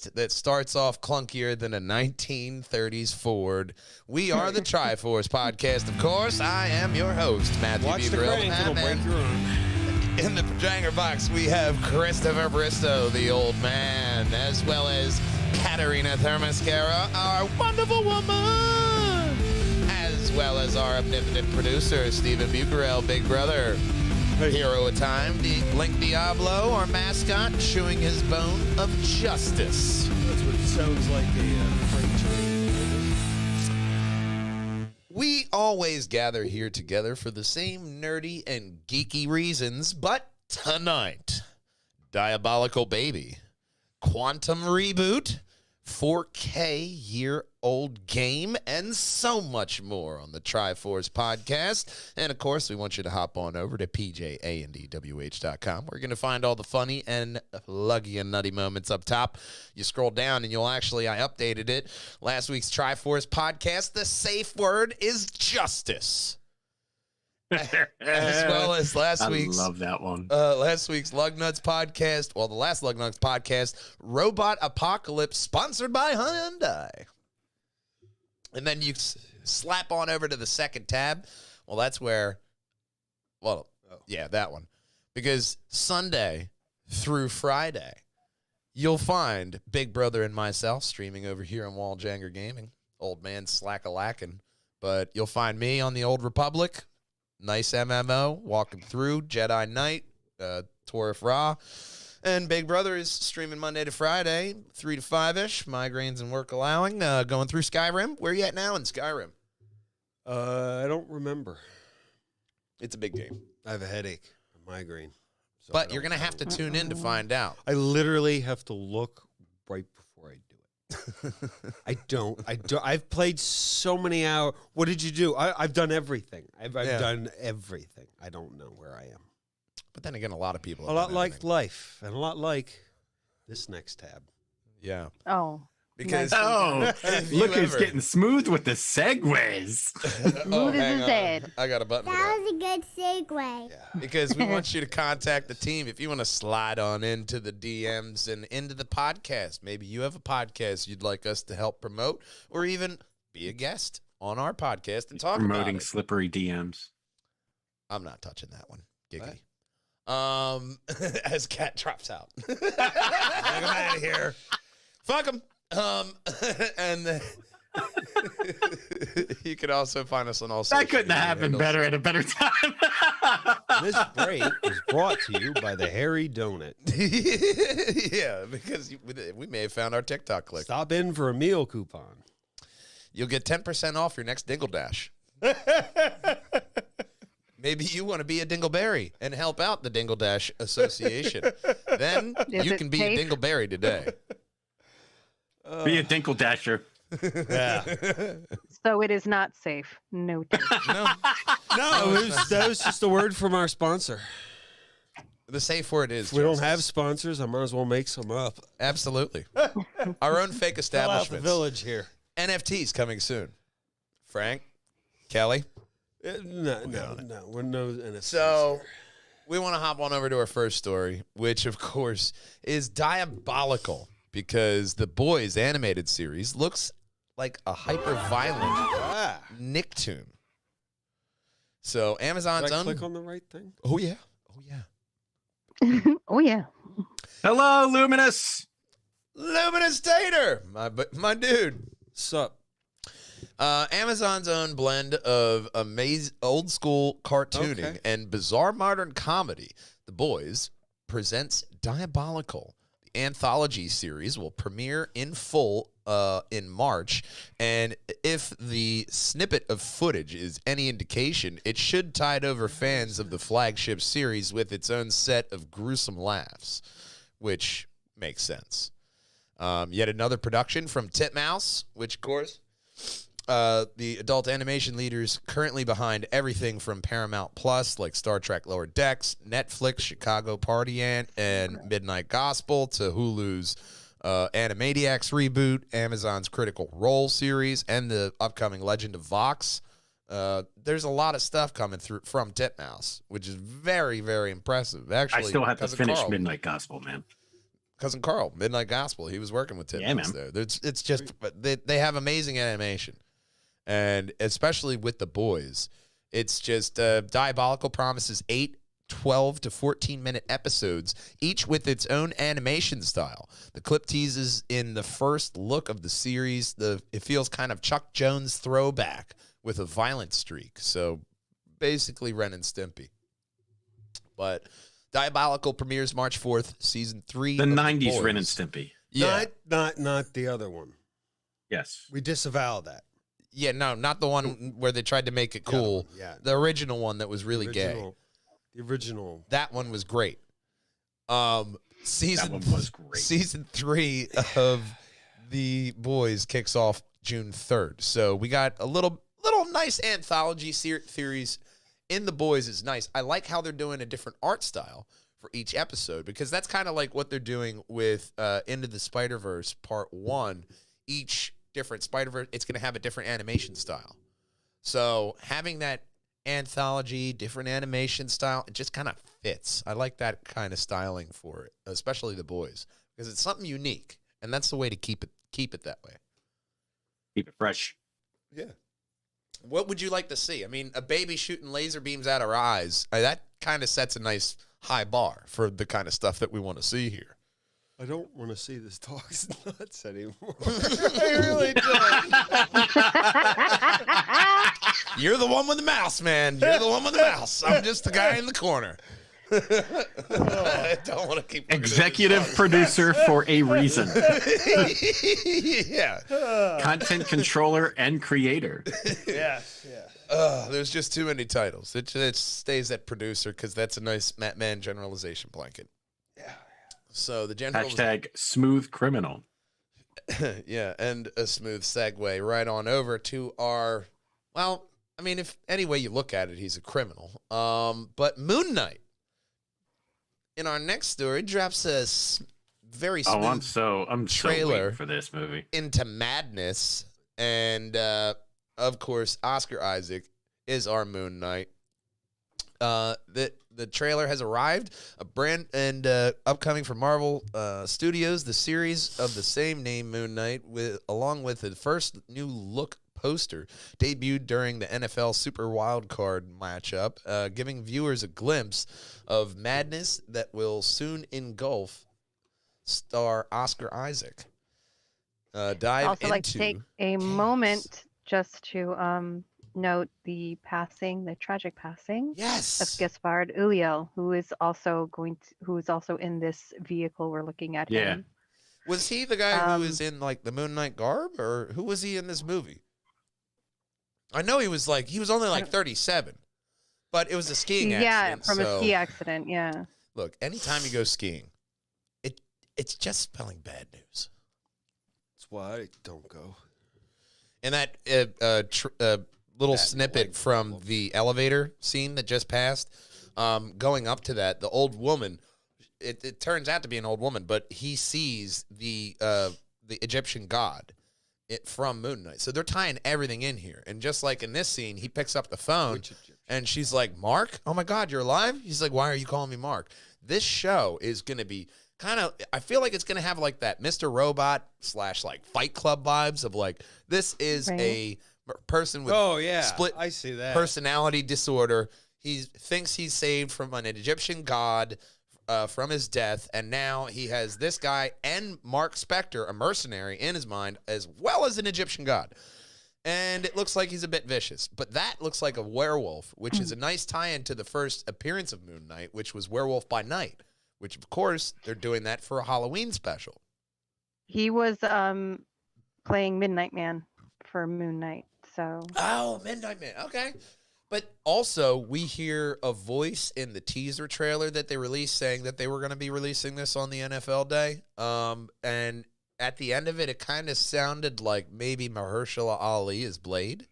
that starts off clunkier than a 1930s Ford. We are the Triforce Podcast, of course. I am your host, Matthew Watch B. the Brill. crank, it'll break your arm. In the Pajanger box, we have Christopher Bristow, the old man, as well as Katerina Thermascara, our wonderful woman, as well as our omnipotent producer, Stephen Bucarell, Big Brother. Hero of time, the Blink Diablo, our mascot, chewing his bone of justice. That's what it sounds like a freight train. We always gather here together for the same nerdy and geeky reasons, but tonight, Diabolical Baby, Quantum Reboot, 4K year-old game, and so much more on the Triforce Podcast. And, of course, we want you to hop on over to pjandwh.com. We're going to find all the funny and luggy and nutty moments up top. You scroll down, and you'll actually, I updated it. Last week's Triforce Podcast, the safe word is justice. As well as last week's, I love that one. Last week's Lug Nuts podcast. Well, the last Lug Nuts podcast, Robot Apocalypse, sponsored by Hyundai. And then you slap on over to the second tab. Well, that's where, yeah, that one. Because Sunday through Friday, you'll find Big Brother and myself streaming over here on Wall Janger Gaming. Old man slack-a-lackin'. But you'll find me on the Old Republic. Nice MMO, walking through, Jedi Knight, Torif Ra. And Big Brother is streaming Monday to Friday, 3 to 5-ish, migraines and work allowing, going through Skyrim. Where are you at now in Skyrim? I don't remember. It's a big game. I have a headache, a migraine. So But you're going to have to tune in to find out. I literally have to look right before I do it. I don't. I've played so many hours. What did you do? I've done everything. I've done everything. I don't know where I am. But then again, a lot of people. A lot like life, and a lot like this next tab. Yeah. Oh. Because Look who's getting smooth with the segues. Smooth as his head. I got a button for That that. was a good segue. Yeah. Because we want you to contact the team. If you want to slide on into the DMs and into the podcast, maybe you have a podcast you'd like us to help promote, or even be a guest on our podcast and talk Promoting about it. slippery DMs. I'm not touching that one. Giggity. As Cat drops out. Get him out of here. Fuck him. And you can also find us on all social That couldn't media have happened handles. better at a better time. This break is brought to you by the Hairy Donut. Yeah, because we may have found our TikTok click. Stop in for a meal coupon. You'll get 10% off your next Dingle Dash. Maybe you want to be a Dingleberry and help out the Dingle Dash Association. Then Is you it can be safe? a Dingleberry today. Be a dinkle dasher. Yeah. So it is not safe. Noted. No, No, that was just a word from our sponsor. the safe word is If we don't justice. have sponsors, I might as well make some up. Absolutely. Our own fake Fill out the establishments. village here. NFTs coming soon. Frank, Kelly. No. We're no NFTs. So we want to hop on over to our first story, which, of course, is diabolical because the Boys animated series looks like a hyper-violent Nicktoon. So Amazon's Did I own... click on the right thing? Oh, yeah. Oh, yeah. Oh, yeah. Hello, Luminous. Luminous Tater, my dude. Sup? Amazon's own blend of old school cartooning Okay. and bizarre modern comedy, The Boys, presents Diabolical. The anthology series will premiere in full in March, and if the snippet of footage is any indication, it should tide over fans of the flagship series with its own set of gruesome laughs, which makes sense. Yet another production from Titmouse, which, of course, the adult animation leaders currently behind everything from Paramount Plus, like Star Trek Lower Decks, Netflix, Chicago Party Ant, and Midnight Gospel, to Hulu's Animaniacs reboot, Amazon's Critical Role series, and the upcoming Legend of Vox. There's a lot of stuff coming through from Titmouse, which is very, very impressive. Actually, I still have to cousin finish Carl, Midnight Gospel, man. Cousin Carl, Midnight Gospel. He was working with Tim. Yeah, man. There. It's just they have amazing animation, and especially with the boys, it's just Diabolical promises 8, 12 to 14-minute episodes, each with its own animation style. The clip teases in the first look of the series. It feels kind of Chuck Jones throwback with a violent streak. So basically Ren and Stimpy. But Diabolical premieres March 4th, season 3. The of 90s Boys. Ren and Stimpy. Yeah. Not the other one. Yes. We disavow that. Yeah, no, not the one where they tried to make it cool. Yeah. The original one that was really gay. The original. That one was great. Season That one was great. Season 3 of The Boys kicks off June 3rd. So we got a little nice anthology series in The Boys is nice. I like how they're doing a different art style for each episode, because that's kind of like what they're doing with Into the Spider-Verse Part 1. Each different Spider-Verse, it's going to have a different animation style. So having that anthology, different animation style, it just kind of fits. I like that kind of styling for it, especially The Boys, because it's something unique, and that's the way to keep it that way. Keep it fresh. Yeah. What would you like to see? I mean, a baby shooting laser beams out of her eyes, that kind of sets a nice high bar for the kind of stuff that we want to see here. I don't want to see this dog's nuts anymore. I really don't. You're the one with the mouse, man. You're the one with the mouse. I'm just the guy in the corner. I don't want to keep Executive producer for a reason. Yeah. Content controller and creator. Yeah. There's just too many titles. It stays at producer because that's a nice Mattman generalization blanket. Yeah. So the general Hashtag smooth criminal. yeah, and a smooth segue right on over to our, well, I mean, if any way you look at it, he's a criminal. But Moon Knight, in our next story, drops a very smooth I'm so trailer waiting for this movie. into madness. And, of course, Oscar Isaac is our Moon Knight. The trailer has arrived, upcoming from Marvel Studios, the series of the same name, Moon Knight, along with the first new look poster, debuted during the NFL Super Wildcard matchup, giving viewers a glimpse of madness that will soon engulf star Oscar Isaac. I'd also like to take a moment just to note the tragic passing of Gaspard Ulliel, who is also in this vehicle we're looking at. Yeah. Him. Was he the guy who was in like the Moon Knight garb, or who was he in this movie? I know he was only like 37, but it was a skiing accident. Yeah, from a ski accident. Yeah. Look, anytime you go skiing, it's just spelling bad news. That's why I don't go. And that little snippet from the elevator scene that just passed, going up to that, the old woman, it turns out to be an old woman, but he sees the Egyptian god from Moon Knight. So they're tying everything in here. And just like in this scene, he picks up the phone and she's like, Mark? Oh my God, you're alive? He's like, why are you calling me Mark? This show is going to be I feel like it's going to have like that Mr. Robot / like Fight Club vibes of like, this is a person with split I see that. personality disorder. He thinks he's saved from an Egyptian god from his death, and now he has this guy and Mark Spector, a mercenary in his mind, as well as an Egyptian god. And it looks like he's a bit vicious. But that looks like a werewolf, which is a nice tie-in to the first appearance of Moon Knight, which was Werewolf by Night, which, of course, they're doing that for a Halloween special. He was playing Midnight Man for Moon Knight. So. Oh, Midnight Man. Okay. But also, we hear a voice in the teaser trailer that they released saying that they were going to be releasing this on the NFL day. And at the end of it, it kind of sounded like maybe Mahershala Ali is Blade.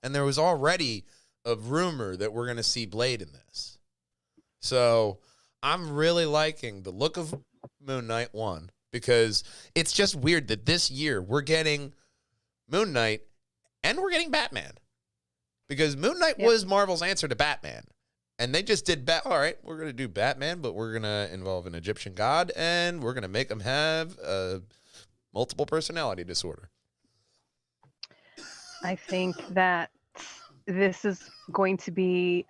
And there was already a rumor that we're going to see Blade in this. So I'm really liking the look of Moon Knight 1, because it's just weird that this year we're getting Moon Knight and we're getting Batman. Because Moon Knight was Marvel's answer to Batman. And they just did all right, we're going to do Batman, but we're going to involve an Egyptian god, and we're going to make him have a multiple personality disorder. I think that this is going to be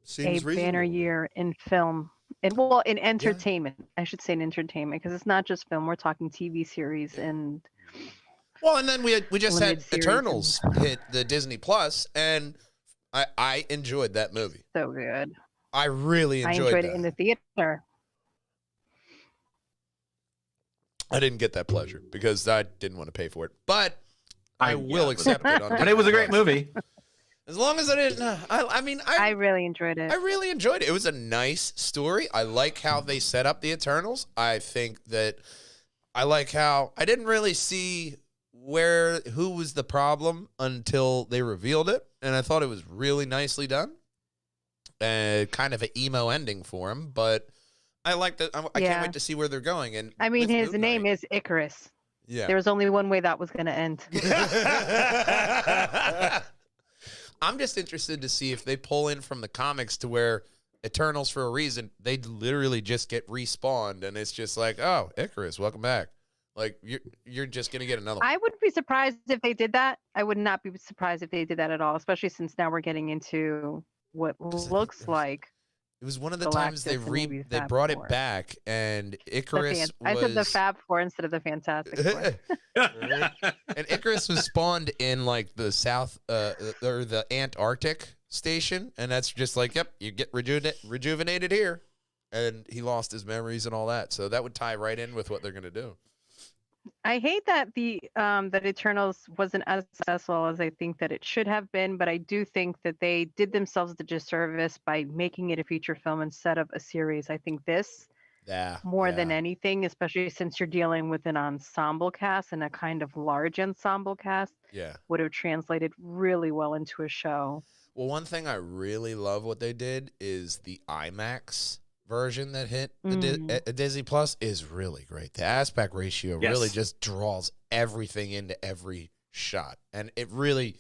Seems a banner year in film. In entertainment. I should say in entertainment, because it's not just film. We're talking TV series and... Well, and then we just had Eternals hit the Disney Plus, and I enjoyed that movie. So good. I really enjoyed it in the theater. I didn't get that pleasure because I didn't want to pay for it, but I will accept it. But it was a great movie. As long as I didn't, I really enjoyed it. I really enjoyed it. It was a nice story. I like how they set up the Eternals. I think that I like how I didn't really see who was the problem until they revealed it, and I thought it was really nicely done. Kind of an emo ending for him, but I like that. I can't wait to see where they're going. And I mean, his name is Icarus. Yeah, there was only one way that was going to end. I'm just interested to see if they pull in from the comics to where Eternals, for a reason, they literally just get respawned, and it's just like, oh, Icarus, welcome back. Like, you're just going to get another one. I wouldn't be surprised if they did that. I would not be surprised if they did that at all, especially since now we're getting into what looks like. It was one of the times they brought it back, and Icarus I said the Fab Four instead of the Fantastic Four. And Icarus was spawned in, like, the South, or the Antarctic station, and that's just like, yep, you get rejuvenated here. And he lost his memories and all that, so that would tie right in with what they're going to do. I hate that that Eternals wasn't as successful as I think that it should have been, but I do think that they did themselves the disservice by making it a feature film instead of a series. I think this, more than anything, especially since you're dealing with an ensemble cast and a kind of large ensemble cast, would have translated really well into a show. Well, one thing I really love what they did is the IMAX version that hit the Disney Plus is really great. The aspect ratio really just draws everything into every shot, and it's really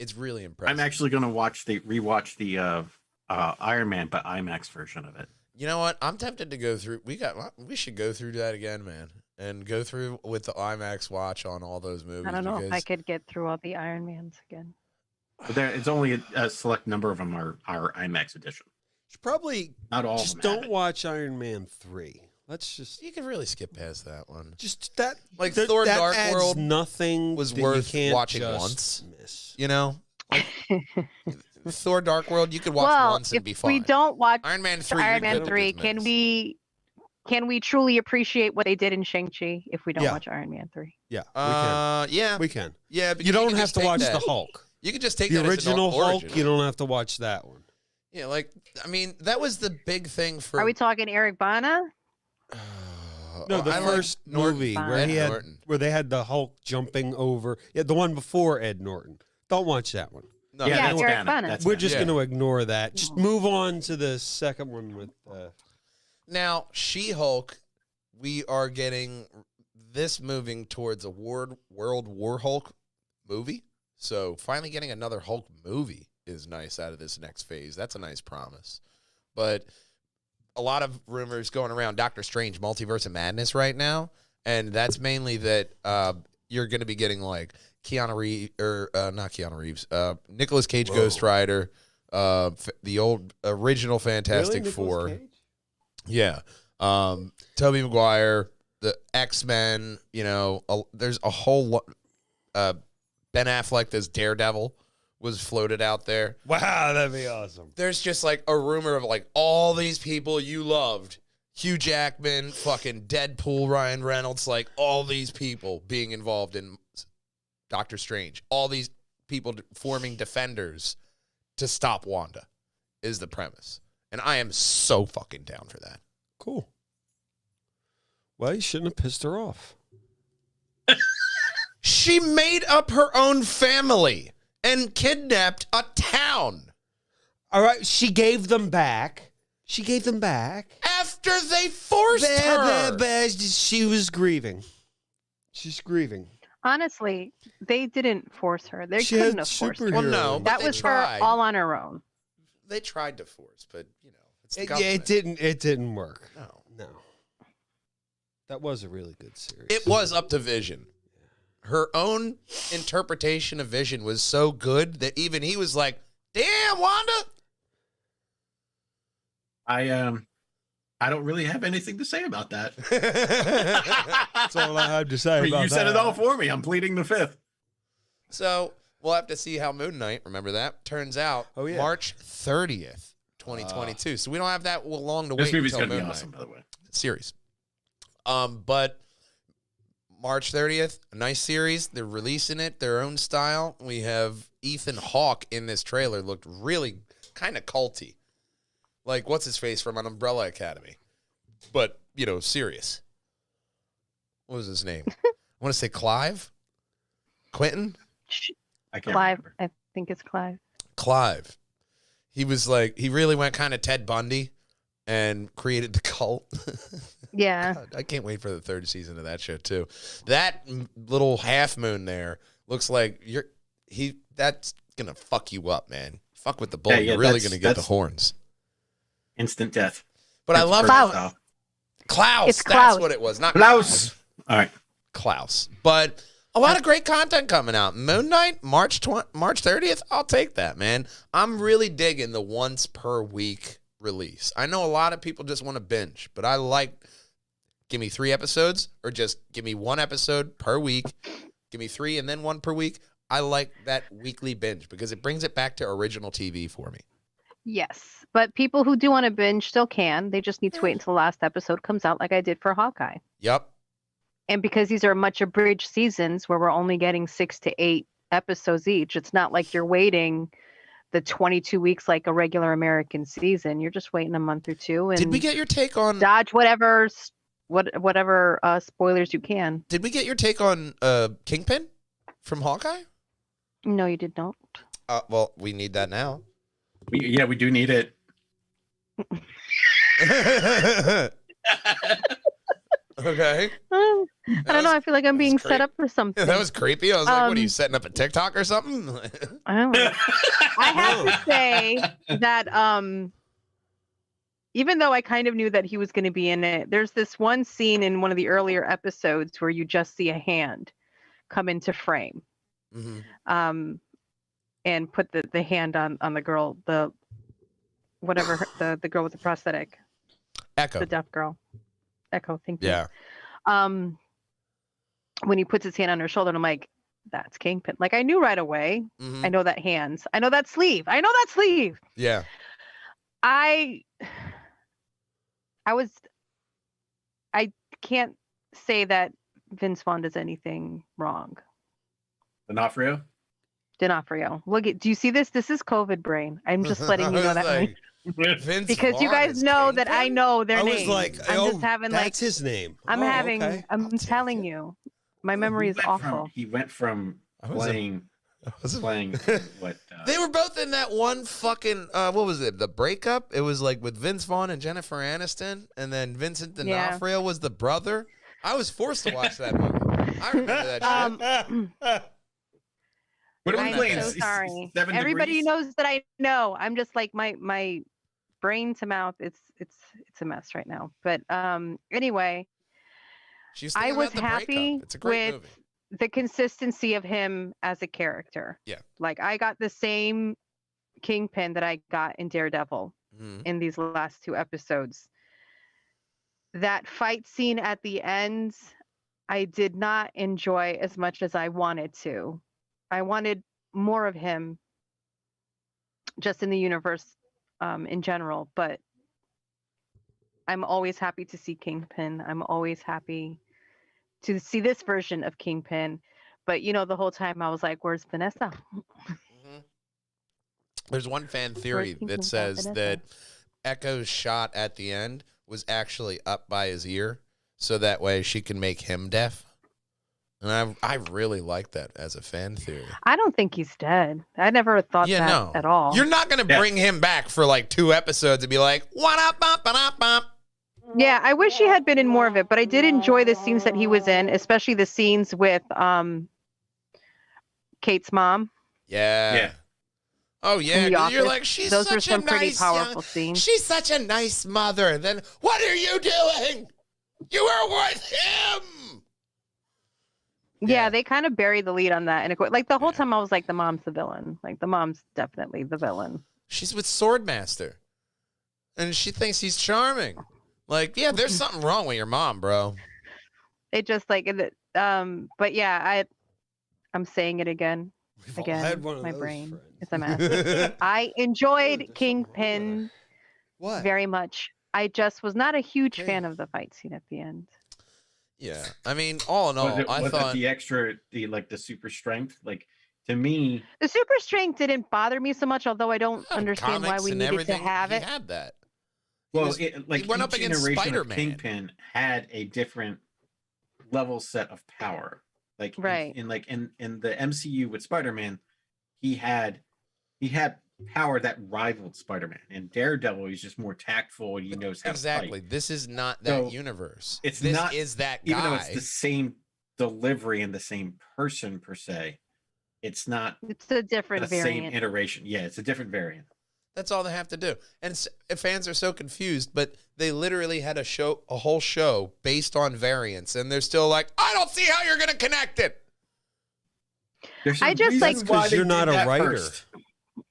impressive. I'm actually going to rewatch the Iron Man but IMAX version of it. You know what? I'm tempted to go through. We should go through that again, man, and go through with the IMAX watch on all those movies. I don't know if I could get through all the Iron Mans again. But it's only a select number of them are IMAX edition. Should probably not all. Just don't watch Iron Man 3. Let's just. You can really skip past that one. Just that, like Thor: Dark World, nothing was worth watching once. You know, like, Thor: Dark World, you could watch once and be fine. We don't watch Iron Man 3. Can we truly appreciate what they did in Shang-Chi if we don't watch Iron Man 3? Yeah, we can. We can. Yeah, but you don't have to watch the Hulk. You can just take the that original as Hulk. You don't have to watch that one. Yeah, like, I mean, that was the big thing for... Are we talking Eric Bana? No, the first movie where they had the Hulk jumping over. Yeah, the one before Ed Norton. Don't watch that one. No, Eric Bana. We're just going to ignore that. Just move on to the second one with... Now, She-Hulk, we are getting this moving towards a World War Hulk movie. So finally getting another Hulk movie is nice out of this next phase. That's a nice promise. But a lot of rumors going around Doctor Strange Multiverse of Madness right now, and that's mainly that you're going to be getting like Nicolas Cage Ghost Rider, the old original Fantastic Four. Cage? Yeah. Tobey Maguire, the X-Men, there's a whole lot. Ben Affleck as Daredevil was floated out there. Wow, that'd be awesome. There's just like a rumor of like all these people you loved. Hugh Jackman, fucking Deadpool, Ryan Reynolds, like all these people being involved in Doctor Strange. All these people forming Defenders to stop Wanda is the premise. And I am so fucking down for that. Cool. Well, you shouldn't have pissed her off. She made up her own family and kidnapped a town. All right, she gave them back. After they forced her. She was grieving. She's grieving. Honestly, they didn't force her. They couldn't have forced her. Well, no, that was her all on her own. They tried to force, but it's the it government. didn't work. No. That was a really good series. It was up to Vision. Her own interpretation of Vision was so good that even he was like, "Damn, Wanda." I don't really have anything to say about that. That's all I have to say about that. You said it all for me. I'm pleading the fifth. So we'll have to see how Moon Knight, remember that, turns out March 30th, 2022. So we don't have that long to wait. This movie's until going to Moon be awesome, Knight. by the way. Series. But March 30th, a nice series. They're releasing it their own style. We have Ethan Hawke in this trailer. Looked really kind of culty. Like, what's his face from an Umbrella Academy? But, serious. What was his name? I want to say Clive? Quentin? I can't Clive. remember. I think it's Clive. Clive. He was like, he really went kind of Ted Bundy and created the cult. Yeah. God, I can't wait for the third season of that show, too. That little half moon there looks like that's going to fuck you up, man. Fuck with the bull. You're really going to get the horns. Instant death. But I love Klaus. Klaus. It's That's Klaus. what it was. Not Klaus. All right. Klaus. But a lot of great content coming out. Moon Knight, March 30th. I'll take that, man. I'm really digging the once per week release. I know a lot of people just want to binge, but I like give me 3 episodes or just give me 1 episode per week. Give me 3 and then 1 per week. I like that weekly binge because it brings it back to original TV for me. Yes. But people who do want to binge still can. They just need to wait until the last episode comes out like I did for Hawkeye. Yep. And because these are much abridged seasons where we're only getting 6 to 8 episodes each, it's not like you're waiting the 22 weeks like a regular American season. You're just waiting a month or two. And Did we get your take on dodge whatever spoilers you can? Did we get your take on Kingpin from Hawkeye? No, you did not. Well, we need that now. We do need it. Okay. I don't know. I feel like I'm being set up for something. Yeah, that was creepy. I was like, what are you setting up a TikTok or something? I don't know. I have to say that even though I kind of knew that he was going to be in it, there's this one scene in one of the earlier episodes where you just see a hand come into frame. Mm-hmm. And put the hand on the girl, the girl with the prosthetic. Echo. The deaf girl. Echo, thank you. Yeah. When he puts his hand on her shoulder, and I'm like, that's Kingpin. Like I knew right away. Mm-hmm. I know that hands. I know that sleeve. I know that sleeve. Yeah. I can't say that Vince Vaughn does anything wrong. D'Onofrio? D'Onofrio. Look at. Do you see this? This is COVID brain. I'm just letting you know that. Like, Vince because Vaughn you guys know that I know their names. I was like, I'm just having that's his name. I'm telling you, my memory is awful. He went from playing what? They were both in that one fucking what was it? The Breakup. It was like with Vince Vaughn and Jennifer Aniston, and then Vincent D'Onofrio was the brother. I was forced to watch that movie. I remember that shit. What are we playing? So sorry. 7 Everybody degrees? knows that I know. I'm just like my brain to mouth. It's a mess right now. But anyway, I was happy with the consistency of him as a character. Yeah. Like I got the same Kingpin that I got in Daredevil in these last 2 episodes. That fight scene at the end, I did not enjoy as much as I wanted to. I wanted more of him just in the universe in general, but I'm always happy to see Kingpin. I'm always happy to see this version of Kingpin. But, the whole time I was like, where's Vanessa? Mm-hmm. There's one fan theory that says that Echo's shot at the end was actually up by his ear, so that way she can make him deaf. And I really like that as a fan theory. I don't think he's dead. I never thought that at all. You're not going to bring him back for like 2 episodes and be like, what up, bop, bop, bop. Yeah, I wish he had been in more of it, but I did enjoy the scenes that he was in, especially the scenes with Kate's mom. Yeah. Oh yeah, in the you're office. like, she's Those were such some a pretty nice powerful scenes. She's such a nice mother. Then what are you doing? You were with him. Yeah, they kind of buried the lead on that, and like the whole time I was like, the mom's the villain. Like the mom's definitely the villain. She's with Swordmaster, and she thinks he's charming. Like, yeah, there's something wrong with your mom, bro. It just like, but yeah, I'm saying it again. We've all had one of My those brain friends. is a mess. I enjoyed There's something wrong with Kingpin What? very much. I just was not a huge Okay. fan of the fight scene at the end. Yeah, I mean, all in all, I was thought it the extra, the super strength? Like, to me, The super strength didn't bother me so much, although I don't understand why comics we and needed to everything, have he it. had that. well, was- like he went up each against iteration Spider-Man. of Kingpin had a different level set of power. Like, Right. in the MCU with Spider-Man, he had power that rivaled Spider-Man. And Daredevil, he's just more tactful and he knows how to Exactly. fight. This is not that So, universe. it's this not- is that Even though guy. it's the same delivery and the same person per se, it's not It's a different the same variant. iteration. Yeah, it's a different variant. That's all they have to do. And fans are so confused, but they literally had a whole show based on variants, and they're still like, I don't see how you're going to connect it. There's I some just, like- reasons why Because they you're did not a that writer. first.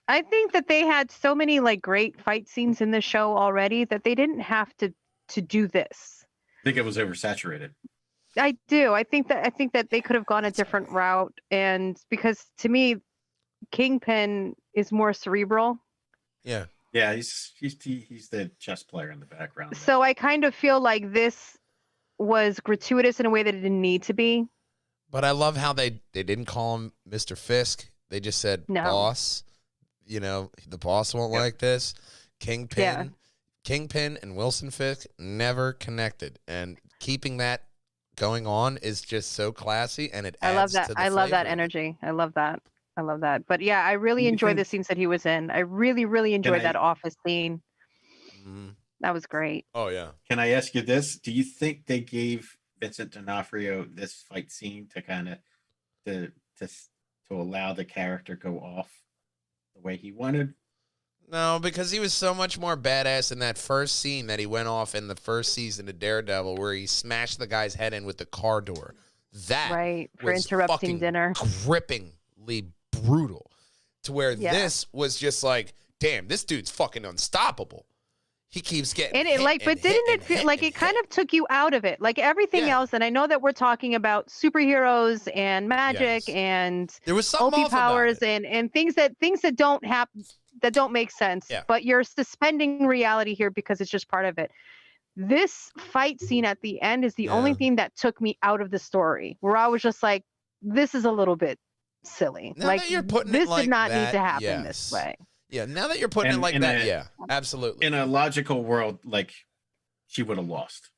I think that they had so many like great fight scenes in the show already that they didn't have to do this. I think it was oversaturated. I do. I think that they could have gone a different route, and because to me, Kingpin is more cerebral. Yeah. Yeah, he's the chess player in the background. So I kind of feel like this was gratuitous in a way that it didn't need to be. But I love how they didn't call him Mr. Fisk. They just said No. boss. You know, the boss won't Yep. like this. Kingpin. Yeah. Kingpin and Wilson Fisk never connected. And keeping that going on is just so classy, and it I love adds that. to the I love that flavor of it. energy. I love that. I love that. But yeah, I really You enjoyed the think- scenes that he was in. I really, really enjoyed that I- office scene. Mhm. That was great. Oh, yeah. Can I ask you this? Do you think they gave Vincent D'Onofrio this fight scene to kind of to allow the character go off the way he wanted? No, because he was so much more badass in that first scene that he went off in the first season of Daredevil, where he smashed the guy's head in with the car door. That Right. For was interrupting fucking dinner. grippingly brutal, to where Yeah. this was just like, damn, this dude's fucking unstoppable. He keeps getting And it hit like, but and didn't hit it and feel hit like and it kind hit. of took you out of it? Like everything Yeah. else, and I know that we're talking about superheroes and magic Yes. and There was something OP off about powers it. and things that don't happen, that don't make sense. Yeah. But you're suspending reality here because it's just part of it. This fight scene at the end is the only Yeah. thing that took me out of the story, where I was just like, this is a little bit silly. Now like that you're putting it this like did not that, need to happen yes. this way. Yeah, now that you're putting it And like in that, a- yeah, absolutely. In a logical world, like, she would have lost,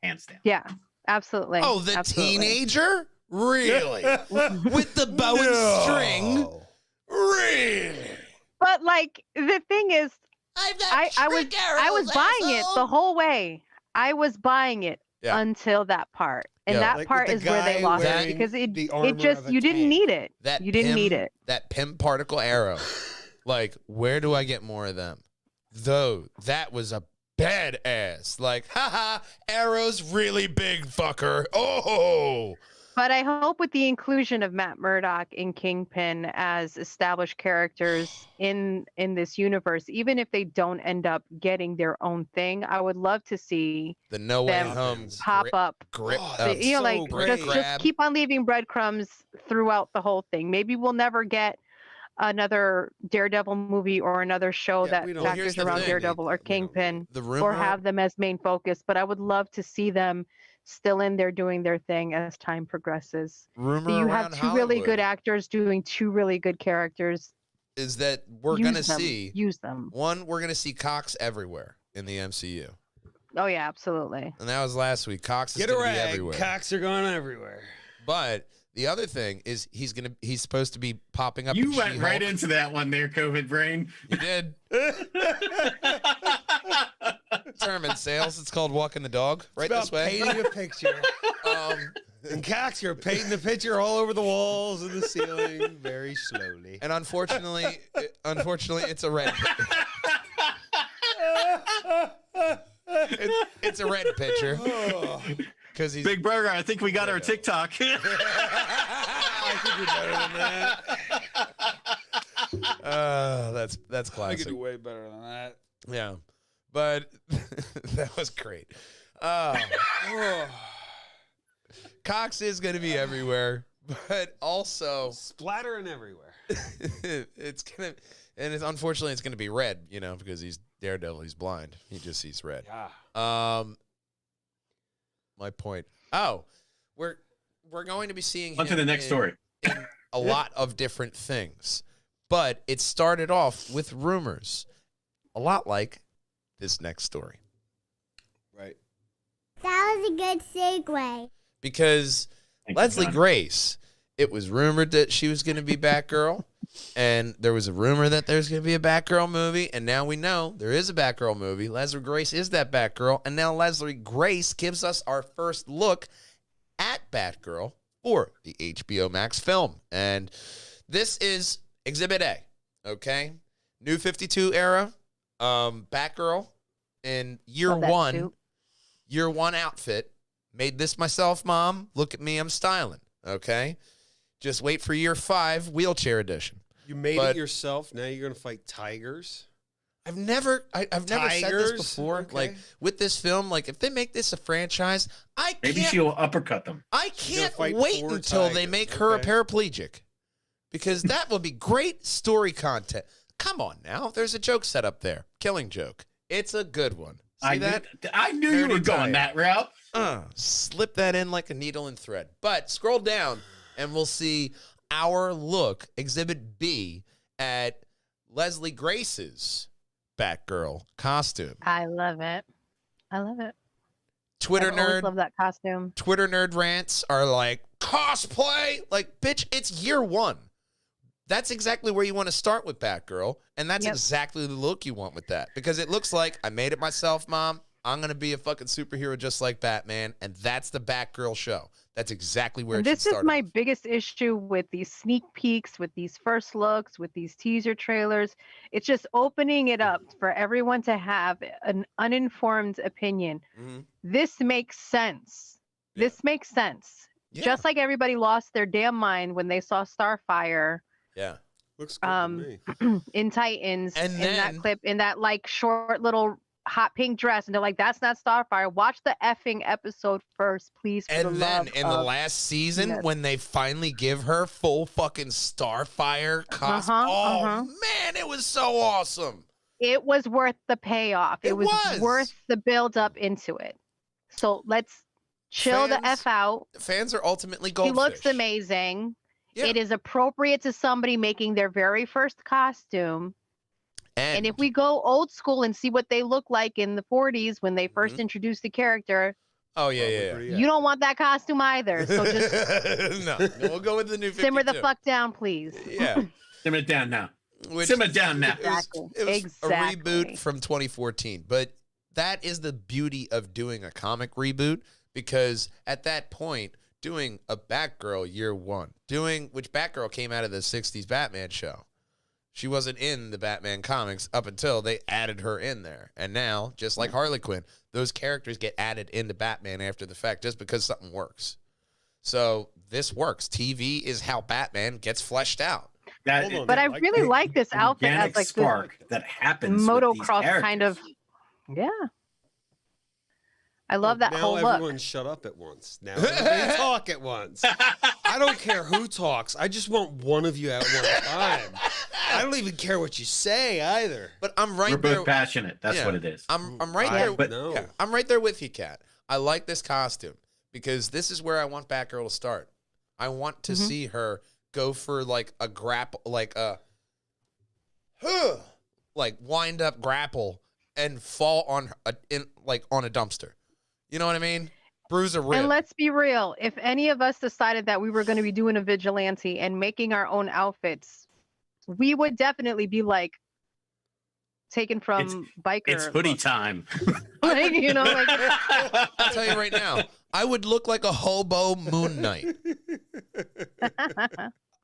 hands down. Yeah, absolutely. Oh, the absolutely. teenager? Really? With the bow and string? Really? But like the thing is, I was buying it the whole way. I was buying it Yeah. until that part, and Yeah. that Like with part the is where they guy lost it wearing because the armor it just of a you didn't tank. need it. That You didn't need Pym- it. That Pym particle arrow. Like, where do I get more of them? Though, that was a badass. Like, haha, arrow's really big, fucker. Oh! But I hope with the inclusion of Matt Murdock and Kingpin as established characters in this universe, even if they don't end up getting their own thing, I would love to see The No Way them Home pop grip, up. grip Oh, So, that's you know, so like great. just grab. keep on leaving breadcrumbs throughout the whole thing. Maybe we'll never get another Daredevil movie or another show Yeah, that we don't- Well, here's factors the around thing. Daredevil or We don't need Kingpin, The rumor, or have them as main focus. But I would love to see them still in there doing their thing as time progresses. rumor So you around have two really Hollywood good actors doing two really good characters. is that we're Use going to them. see, Use them. one, we're going to see Cox everywhere in the MCU. Oh yeah, absolutely. And that was last week. Cox is Get a going to be rag. everywhere. Cocks are going everywhere. But the other thing is he's supposed to be popping up. You in went right She-Hulk. into that one there, COVID brain. You did. Term in sales, it's called walking the dog. Right It's this about way. painting a picture. And Cox, you're painting the picture all over the walls and the ceiling very slowly. And unfortunately, it's a red. It's a red picture. Because he's Big Burger. I think we got our TikTok. I think you're better than that. That's I classic. could do way better than that. Yeah, but that was great. Cox is going to be everywhere, but also Splattering everywhere. it's gonna, and it's unfortunately it's gonna be red, you know, because he's Daredevil. He's blind. He just sees red. Yeah. My point. Oh, we're going to be seeing On to the next story. in a lot of different things, but it started off with rumors, a lot like this next story. Right. That was a good segue. Because Thank you, Leslie John. Grace, it was rumored that she was going to be Batgirl, and there was a rumor that there's going to be a Batgirl movie, and now we know there is a Batgirl movie. Leslie Grace is that Batgirl, and now Leslie Grace gives us our first look at Batgirl for the HBO Max film. And this is Exhibit A, okay? New 52 era, Batgirl in Love that one. suit. Year one outfit. Made this myself, Mom. Look at me, I'm styling. Okay? Just wait for year 5, wheelchair edition. You made But- it yourself. Now you're going to fight tigers. I've never said this Tigers? before. Okay. Like with this film, like if they make this a franchise, Maybe she'll uppercut them. I gonna can't fight wait 4 until they tigers, make her a okay. paraplegic. Because that will be great story content. Come on now. There's a joke set up there. Killing joke. It's a good one. See that? I knew you were Nerdy going tie-in. that route. Slip that in like a needle and thread. But scroll down and we'll see our look, Exhibit B, at Leslie Grace's Batgirl costume. I love it. I love it. Twitter I always nerd, love that costume. Twitter nerd rants are like, cosplay? Like, bitch, it's year 1. That's exactly where you want to start with Batgirl, and that's Yep. exactly the look you want with that. Because it looks like, I made it myself, Mom. I'm going to be a fucking superhero just like Batman, and that's the Batgirl show. That's exactly where And it this should is start. my biggest issue with these sneak peeks, with these first looks, with these teaser trailers. It's just opening it up for everyone to have an uninformed opinion. Mhm. This makes sense. Yeah. This makes sense. Yeah. Just like everybody lost their damn mind when they saw Starfire Yeah. Looks good to me. in Titans And in then- that clip, in that like short little hot pink dress, and they're like, that's not Starfire. Watch the effing episode first, please. For And the then love in the of last season, goodness. when they finally give her full fucking Starfire costume, man, it was so awesome. it was worth the payoff. It It was was. worth the build up into it. So let's chill the Fans- F out. Fans are ultimately He goldfish. looks amazing. Yeah. It is appropriate to somebody making their very first costume. And if we go old school and see what they look like in the 40s when they 1st introduced the character, oh yeah, yeah, Probably, yeah. you don't want that costume either. So just no, we'll go with the new 52. simmer the fuck down, please. Yeah. Simmer it down now. Which- Simmer down now. Exactly. It was Exactly. a reboot from 2014, but that is the beauty of doing a comic reboot, because at that point, doing a Batgirl year 1, which Batgirl came out of the 60s Batman show. She wasn't in the Batman comics up until they added her in there. And now, just like Harley Quinn, those characters get added into Batman after the fact just because something works. So this works. TV is how Batman gets fleshed out. That, Hold on. But I like really the like this outfit as organic like spark that happens. this with these motocross kind of. characters. Yeah. I love that now whole everyone look. shut up at once. Now everybody talk at once. I don't care who talks. I just want one of you at one time. I don't even care what you say either. But I'm right We're there. both passionate. That's Yeah. what it is. I'm right I there. but- know. Yeah, I'm right there with you, Kat. I like this costume because this is where I want Batgirl to start. I want to see her go for like a grapple, like a like wind up grapple and fall on on a dumpster. You know what I mean? Bruise a rib. And let's be real. If any of us decided that we were going to be doing a vigilante and making our own outfits, we would definitely be like taken from biker. It's hoodie look. time. Like, you know, like I'll tell you right now, I would look like a hobo Moon Knight.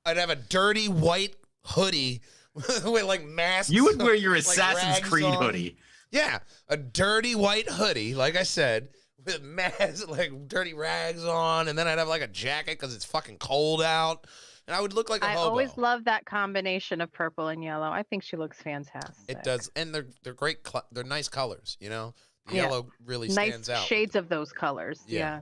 I'd have a dirty white hoodie with like masks. You would wear your like Assassin's Creed on. hoodie. Yeah, a dirty white hoodie, like I said, with masks, like dirty rags on, and then I'd have like a jacket because it's fucking cold out, and I would look like a hobo. I always love that combination of purple and yellow. I think she looks fantastic. It does, and they're great. They're nice colors, you know. The yellow really stands nice out. shades of those colors. Yeah.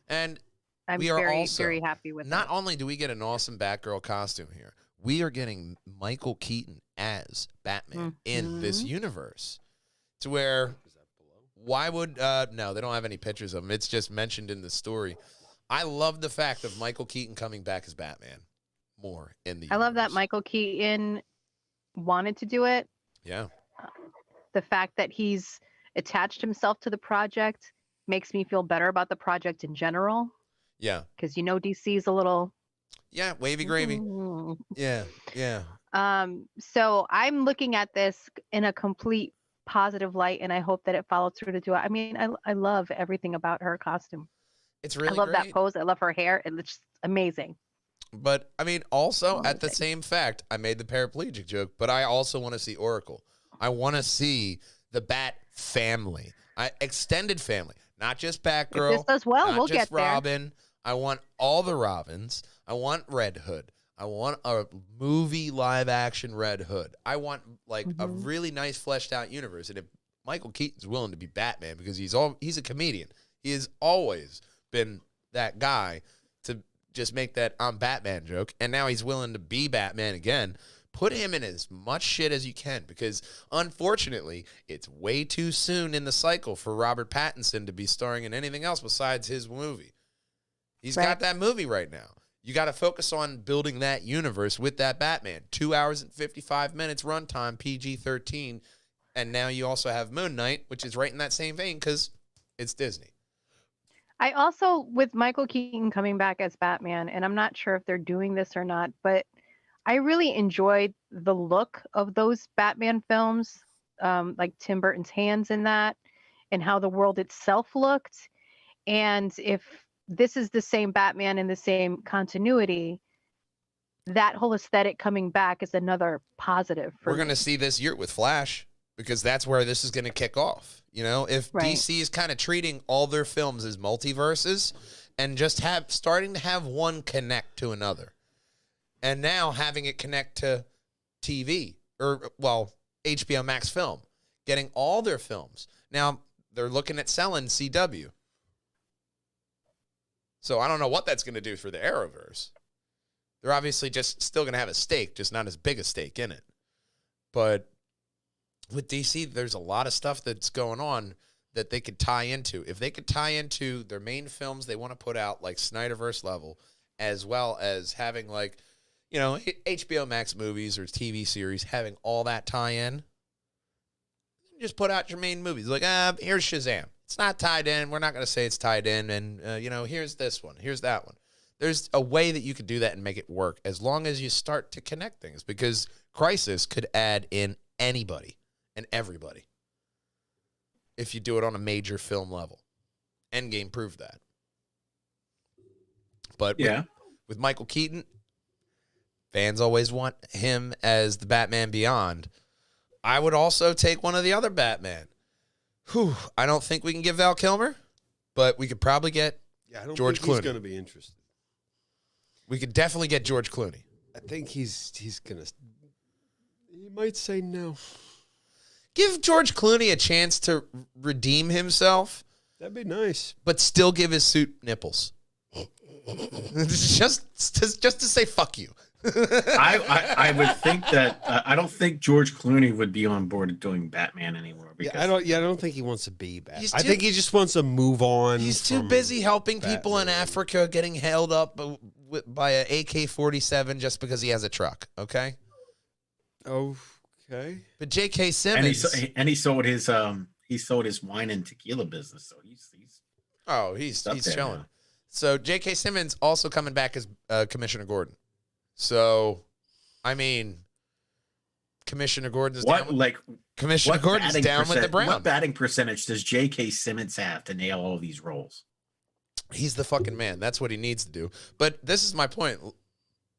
And I'm we are very, also, very happy with not that. only do we get an awesome Batgirl costume here, we are getting Michael Keaton as Batman in this universe. To where, why would, no, they don't have any pictures of him. It's just mentioned in the story. I love the fact of Michael Keaton coming back as Batman more in the universe. I love that Michael Keaton wanted to do it. Yeah. The fact that he's attached himself to the project makes me feel better about the project in general. Yeah. Because, you know, DC's a little... Yeah, wavy gravy. Yeah, yeah. So I'm looking at this in a complete positive light, and I hope that it follows through to do it. I mean, I love everything about her costume. It's really I love great. that pose. I love her hair. It's just amazing. But, I mean, also, at the same fact, I made the paraplegic joke, but I also want to see Oracle. I want to see the Bat family. Extended family. Not just Batgirl. If this does well, not we'll just get there. Robin. I want all the Robins. I want Red Hood. I want a movie live-action Red Hood. I want, like, a really nice fleshed-out universe. And if Michael Keaton's willing to be Batman, because he's a comedian. He has always been that guy to just make that I'm Batman joke. And now he's willing to be Batman again. Put him in as much shit as you can, because unfortunately, it's way too soon in the cycle for Robert Pattinson to be starring in anything else besides his movie. He's got that movie right now. You got to focus on building that universe with that Batman. 2 hours and 55 minutes runtime, PG-13. And now you also have Moon Knight, which is right in that same vein because it's Disney. I also, with Michael Keaton coming back as Batman, and I'm not sure if they're doing this or not, but I really enjoyed the look of those Batman films, like Tim Burton's hands in that, and how the world itself looked. And if this is the same Batman in the same continuity, that whole aesthetic coming back is another positive for We're going to see this year with Flash, because that's where this is going to kick off. You know, if DC is kind of treating all their films as multiverses and just starting to have one connect to another. And now having it connect to TV or, well, HBO Max Film, getting all their films. Now they're looking at selling CW. So I don't know what that's going to do for the Arrowverse. They're obviously just still going to have a stake, just not as big a stake in it. But with DC, there's a lot of stuff that's going on that they could tie into. If they could tie into their main films they want to put out, like Snyderverse level, as well as having, like, you know, HBO Max movies or TV series, having all that tie in, just put out your main movies. Like, here's Shazam. It's not tied in. We're not going to say it's tied in. And, you know, here's this one. Here's that one. There's a way that you could do that and make it work as long as you start to connect things, because Crisis could add in anybody and everybody if you do it on a major film level. Endgame proved that. But with Michael Keaton, fans always want him as the Batman Beyond. I would also take one of the other Batman. I don't think we can get Val Kilmer, but we could probably get George Clooney. He's going to be interested. We could definitely get George Clooney. I think he's going to... He might say no. Give George Clooney a chance to redeem himself. That'd be nice. But still give his suit nipples. just to say fuck you. I would think that I don't think George Clooney would be on board doing Batman anymore. Because I don't think he wants to be Batman. I think he just wants to move on. He's too busy helping people in Africa getting held up by an AK-47 just because he has a truck. Okay. Okay. But J.K. Simmons, and he sold his wine and tequila business, so he's chilling. Now. So J.K. Simmons also coming back as Commissioner Gordon. So, I mean, Commissioner Gordon's down with the Brown. What batting percentage does J.K. Simmons have to nail all these roles? He's the fucking man. That's what he needs to do. But this is my point.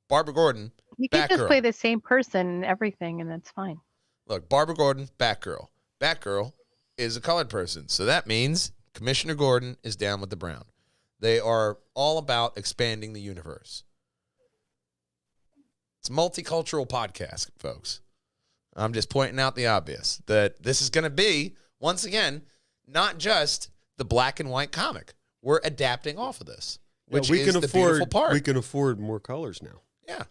Barbara Gordon, You can just Batgirl. play the same person and everything, and that's fine. Look, Barbara Gordon, Batgirl. Batgirl is a colored person, so that means Commissioner Gordon is down with the brown. They are all about expanding the universe. It's a multicultural podcast, folks. I'm just pointing out the obvious, that this is going to be, once again, not just the black and white comic. We're adapting off of this, which is the beautiful part. We can afford more colors now. Yeah.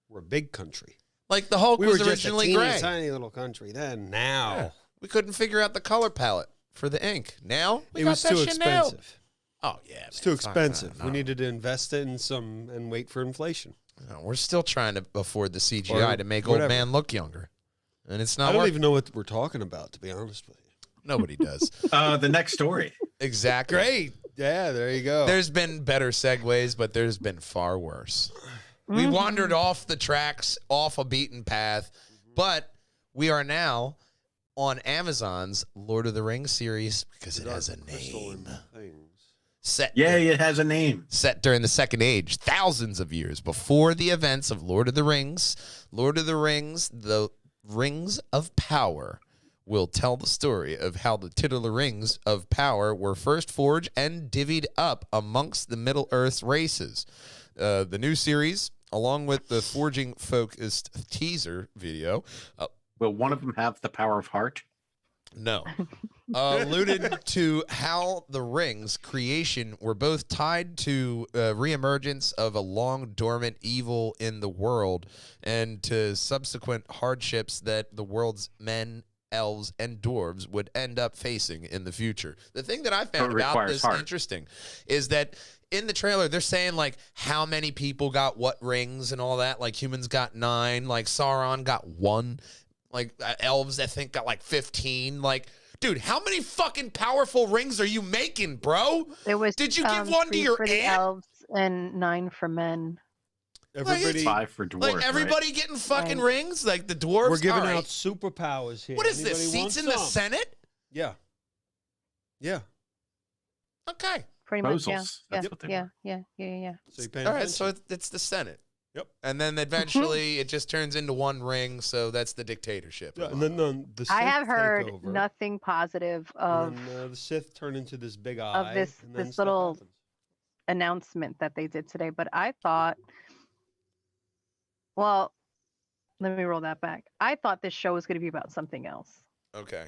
We're a big country. Like the Hulk We was were just a originally teeny gray. tiny little country then. Now. Yeah. We couldn't figure out the color palette for the ink. Now we It got was that too shit nailed. expensive. Oh yeah, It's man. too Fuck, expensive. no. We needed to invest it in some and wait for inflation. No, we're still trying to afford the CGI Or to make whatever. old man look younger, and it's I not don't working. even know what we're talking about, to be honest with you. Nobody does. The next story. Exactly. Great. Yeah, there you go. There's been better segues, but there's been far worse. We wandered off the tracks, off a beaten path, but we are now on Amazon's Lord of the Rings series because it has a name. Set Yeah, it has a name. Set during the Second Age, thousands of years before the events of Lord of the Rings. Lord of the Rings, the Rings of Power, will tell the story of how the titular rings of power were first forged and divvied up amongst the Middle-earth races. The new series, along with the forging-focused teaser video, Will one of them have the power of heart? no. Alluded to how the rings creation were both tied to reemergence of a long dormant evil in the world and to subsequent hardships that the world's men, elves, and dwarves would end up facing in the future. The thing that I found about this interesting is that in the trailer, they're saying, like, how many people got what rings and all that. Like, humans got 9. Like, Sauron got 1. Like, elves, I think, got, like, 15. Like, dude, how many fucking powerful rings are you making, bro? There was. Did you give one to 3 your for the aunt? elves and 9 for men. Everybody, 5 for dwarves. Like, everybody getting fucking rings? Like, the dwarves? we're giving All right. out superpowers here. What is Anybody this, want seats in the some? Senate? Yeah. Yeah. Okay. Pretty much, yeah. Proposals. That's what they yeah, were. yeah. So you paying All right, so attention? it's the Senate. Yep. And then eventually it just turns into one ring, so that's the dictatorship. Yeah, and then the Sith I have heard take over, nothing positive of and then, the Sith turn into this big eye. this and then this stuff little happens. announcement that they did today, but I thought, well, let me roll that back. I thought this show was going to be about something else. Okay.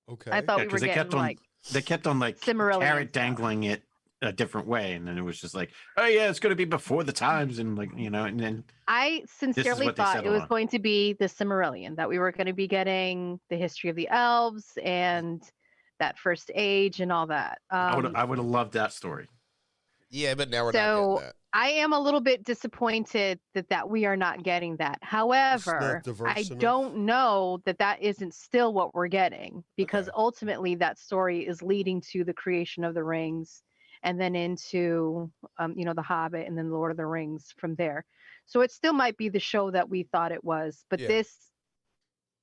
Okay. I thought Yeah, we were because getting they kept on like Cimmerian carrot stuff. dangling it a different way, and then it was just like, oh yeah, it's going to be before the times, and like and then I sincerely what they thought it settled was on. going to be the Cimmerian, that we were going to be getting the history of the elves and that first age and all that. I would have loved that story. Yeah, but now we're not So getting that. I am a little bit disappointed that we are not getting that. However, diverse I enough. don't know that isn't still what we're getting, because ultimately that story is leading to the creation of the rings and then into, the Hobbit and then Lord of the Rings from there. So it still might be the show that we thought it was, but Yeah.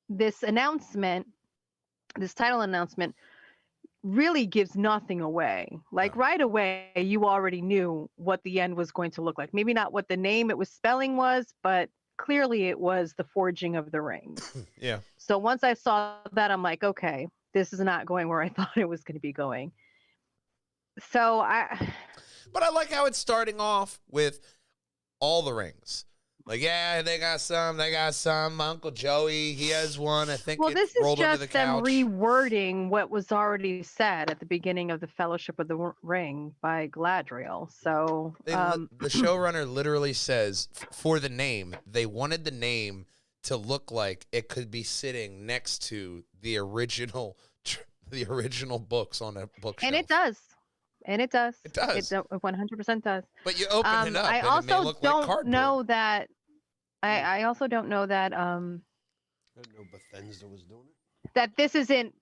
this announcement, this title announcement, really gives nothing away. Like right away, you already knew what the end was going to look like. Maybe not what the name it was spelling was, but clearly it was the forging of the rings. Yeah. So once I saw that, I'm like, okay, this is not going where I thought it was going to be going. So But I like how it's starting off with all the rings. Like, yeah, they got some. My Uncle Joey, he has one. I think well, it this is rolled under the just them couch. rewording what was already said at the beginning of the Fellowship of the Ring by Galadriel. So The showrunner literally says, for the name, they wanted the name to look like it could be sitting next to the original books on a bookshelf. and it does. It does. It 100% does. But you open it up, I and it may also look like don't cardboard. know that. I also don't know that I didn't know Bethesda was doing it. that this isn't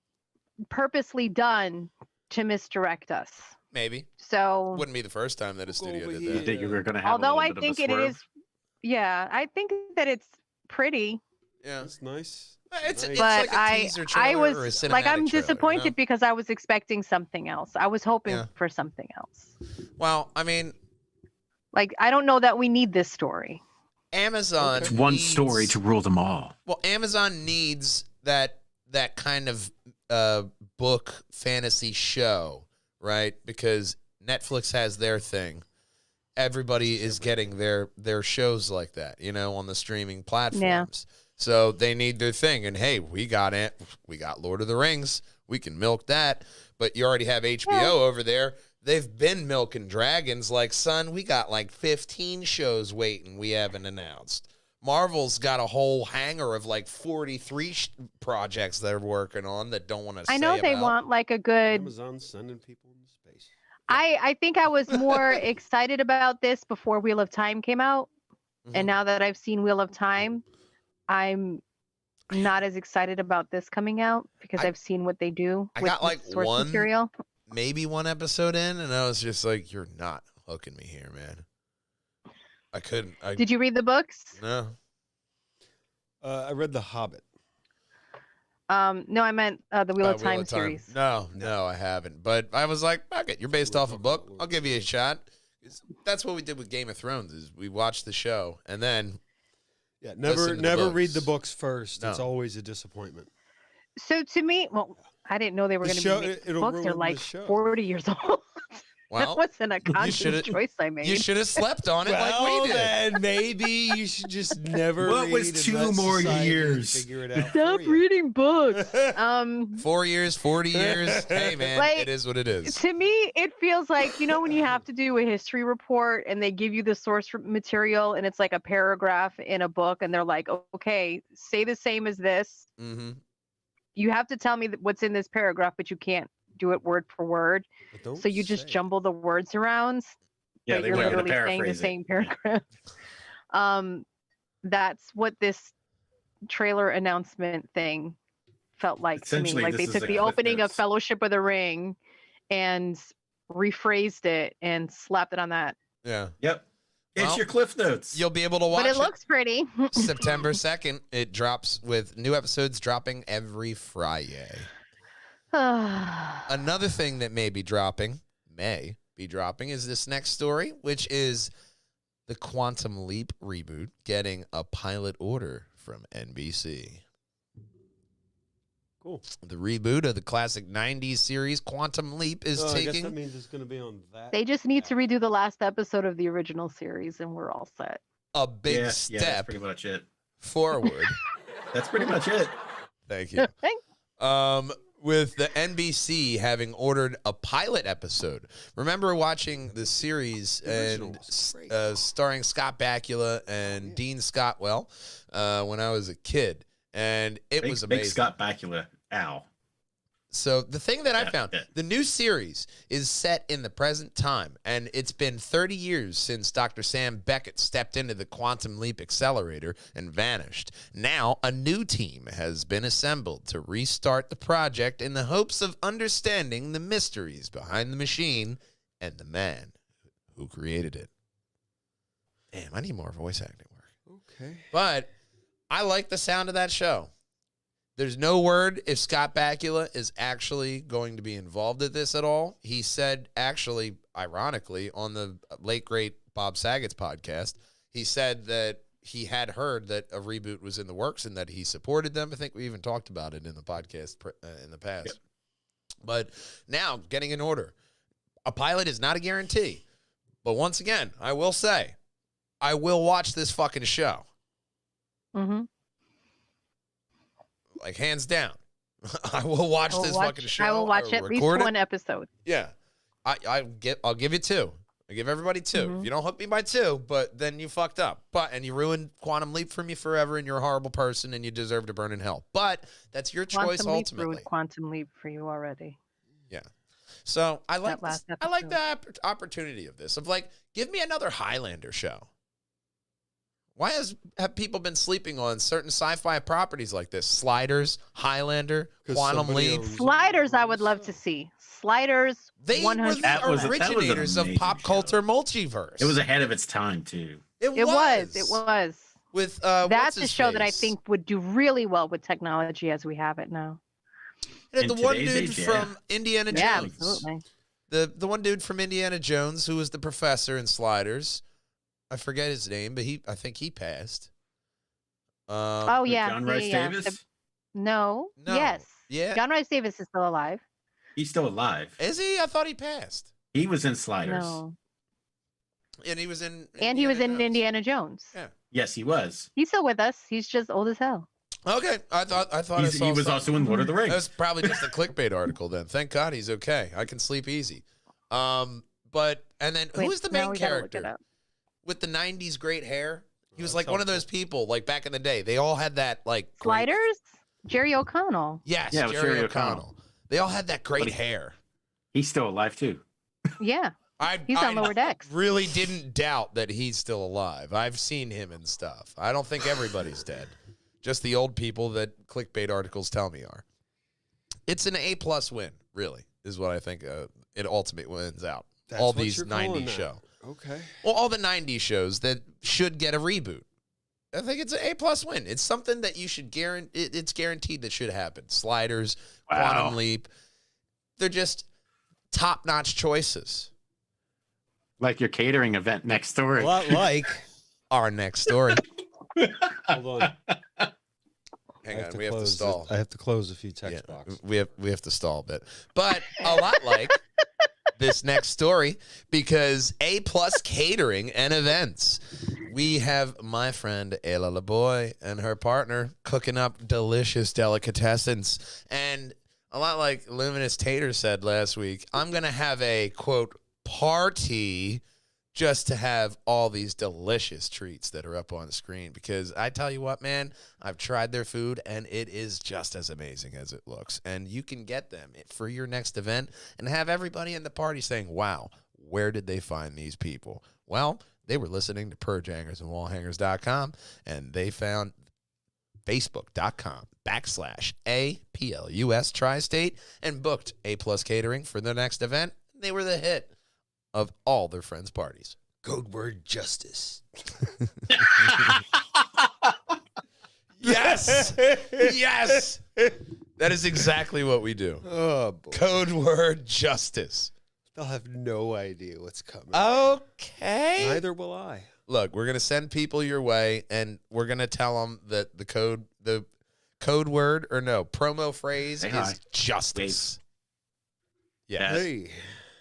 purposely done to misdirect us. Maybe. So Wouldn't be the first time that a Go studio over did here. that. That you were going to have. although a I little bit think of a it swerve. is, yeah, I think that it's pretty. Yeah. It's nice. It's But like a teaser trailer I or a was cinematic like, I'm trailer, disappointed you know? because I was expecting something else. I was hoping Yeah. for something else. Well, I mean, Like, I don't know that we need this story. Amazon It's one needs- story to rule them all. Well, Amazon needs that kind of book fantasy show, right? Because Netflix has their thing. Everybody is getting their shows like that, you know, on the streaming platforms. So they need their thing. And hey, we got it. We got Lord of the Rings. We can milk that. But you already have HBO over there. They've been milking dragons. Like, son, we got like 15 shows waiting we haven't announced. Marvel's got a whole hanger of like 43 projects they're working on that don't want to say I know they about. want like a good. Amazon sending people into space. I think I was more excited about this before Wheel of Time came out. And now that I've seen Wheel of Time, I'm not as excited about this coming out because I've seen what they do I with got like source one material. maybe one episode in, and I was just like, you're not hooking me here, man. I couldn't. Did you read the books? No. I read The Hobbit. No, I meant the Wheel of Time series. No, I haven't. But I was like, fuck it. You're based off a book. I'll give you a shot. That's what we did with Game of Thrones. Is we watched the show and then never read the books first. No. It's always a disappointment. So to me, well, I didn't know they were The going to show- be making it'll books. They're ruin like the show. 40 years old. Well, that wasn't a conscious should've- choice I made. you should have slept on it like we did. Then maybe you should just never. What was read and 2 let more society years? Figure it out Stop for you. reading books. 4 years, 40 years. Hey, man, Like, it is what it is. To me, it feels like, you know, when you have to do a history report and they give you the source material and it's like a paragraph in a book and they're like, okay, say the same as this. Mm-hmm. You have to tell me what's in this paragraph, but you can't do it word for word. But don't So you just say. jumble the words around. Yeah, but they you're wanted to literally saying the paraphrase it. same paragraph. That's what this trailer announcement thing felt like to me. Essentially, Like this they is took like the Cliff opening of Notes. Fellowship of the Ring and rephrased it and slapped it on that. Yeah. Yep. It's Well, your Cliff Notes. You'll be able to watch But it looks pretty. September 2nd. It drops with new episodes dropping every Friday. Another thing that may be dropping, is this next story, which is the Quantum Leap reboot getting a pilot order from NBC. Cool. The reboot of the classic 90s series Quantum Leap is I guess taking that means it's going to be on that. They just need to redo the last episode of the original series and we're all set. a big Yeah, that's step pretty much it. forward. That's pretty much it. Thank you. Thanks. With the NBC having ordered a pilot episode. Remember watching the series and starring Scott Bakula and Dean Scottwell when I was a kid, and it was amazing. Big Scott Bakula. Ow. So the thing that I found, yeah. the new series is set in the present time, and it's been 30 years since Dr. Sam Beckett stepped into the Quantum Leap accelerator and vanished. Now, a new team has been assembled to restart the project in the hopes of understanding the mysteries behind the machine and the man who created it. Damn, I need more voice acting work. Okay. But I like the sound of that show. There's no word if Scott Bakula is actually going to be involved in this at all. He said, actually, ironically, on the late, great Bob Saget's podcast, he said that he had heard that a reboot was in the works and that he supported them. I think we even talked about it in the podcast in the past. Yep. But now, getting an order. A pilot is not a guarantee. But once again, I will say, I will watch this fucking show. Mm-hmm. Like, hands down. I will watch this fucking show. I will watch at least one episode. Yeah. I'll give you 2. I give everybody 2. Mm-hmm. If you don't hook me by 2, but then you fucked up. And you ruined Quantum Leap for me forever, and you're a horrible person, and you deserve to burn in hell. But that's your choice Quantum Leap ultimately. ruined Quantum Leap for you already. Yeah. So I like That last I like episode. the opportunity of this. Of like, give me another Highlander show. Why have people been sleeping on certain sci-fi properties like this? Sliders, Highlander, 'Cause Quantum somebody Leap. owns- Sliders, I would love to see. Sliders, They were 100. the That was an originators of amazing pop show. culture multiverse. It was ahead of its time too. It was. With That's a show that I think would do really well with technology as we have it now. And the one dude from Indiana Jones. Yeah, absolutely. The one dude from Indiana Jones who was the professor in Sliders. I forget his name, but I think he passed. John Rhys Davis? No. Yes. Yeah. John Rhys Davis is still alive. He's still alive. Is he? I thought he passed. He was in Sliders. No. And he was in Indiana Jones. Yeah. Yes, he was. He's still with us. He's just old as hell. Okay. I thought he was also in Lord of the Rings. That was probably just a clickbait article then. Thank God he's okay. I can sleep easy. But who was the main character with the 90s great hair? He was like one of those people like back in the day. They all had that like Sliders? Jerry O'Connell. Yes, yeah, Jerry O'Connell. They all had that great hair. He's still alive too. Yeah. He's on Lower Decks. Really didn't doubt that he's still alive. I've seen him and stuff. I don't think everybody's dead. Just the old people that clickbait articles tell me are. It's an A+ win, really, is what I think it ultimately wins out. That's all these 90s shows. Okay. Well, all the 90s shows that should get a reboot. I think it's an A+ win. It's something that you should it's guaranteed that should happen. Sliders, Quantum Leap. They're just top-notch choices. Like your catering event next story. A lot like our next story. Hold on. Hang on, we have to stall. I have to close a few text boxes. We have to stall a bit. But a lot like this next story, because A+ catering and events. We have my friend Ayla LaBoy and her partner cooking up delicious delicatessens. And a lot like Luminous Tater said last week, I'm going to have a, quote, party just to have all these delicious treats that are up on the screen. Because I tell you what, man, I've tried their food, and it is just as amazing as it looks. And you can get them for your next event and have everybody in the party saying, wow, where did they find these people? Well, they were listening to Purge Hangers and Wallhangers.com, and they found Facebook.com/APLUS Tri-State and booked A+ Catering for their next event. They were the hit of all their friends' parties. Code word justice. Yes. Yes. That is exactly what we do. Oh, boy. Code word justice. They'll have no idea what's coming. Okay. Neither will I. Look, we're going to send people your way, and we're going to tell them that the code word or promo phrase is justice. Yes. Hey.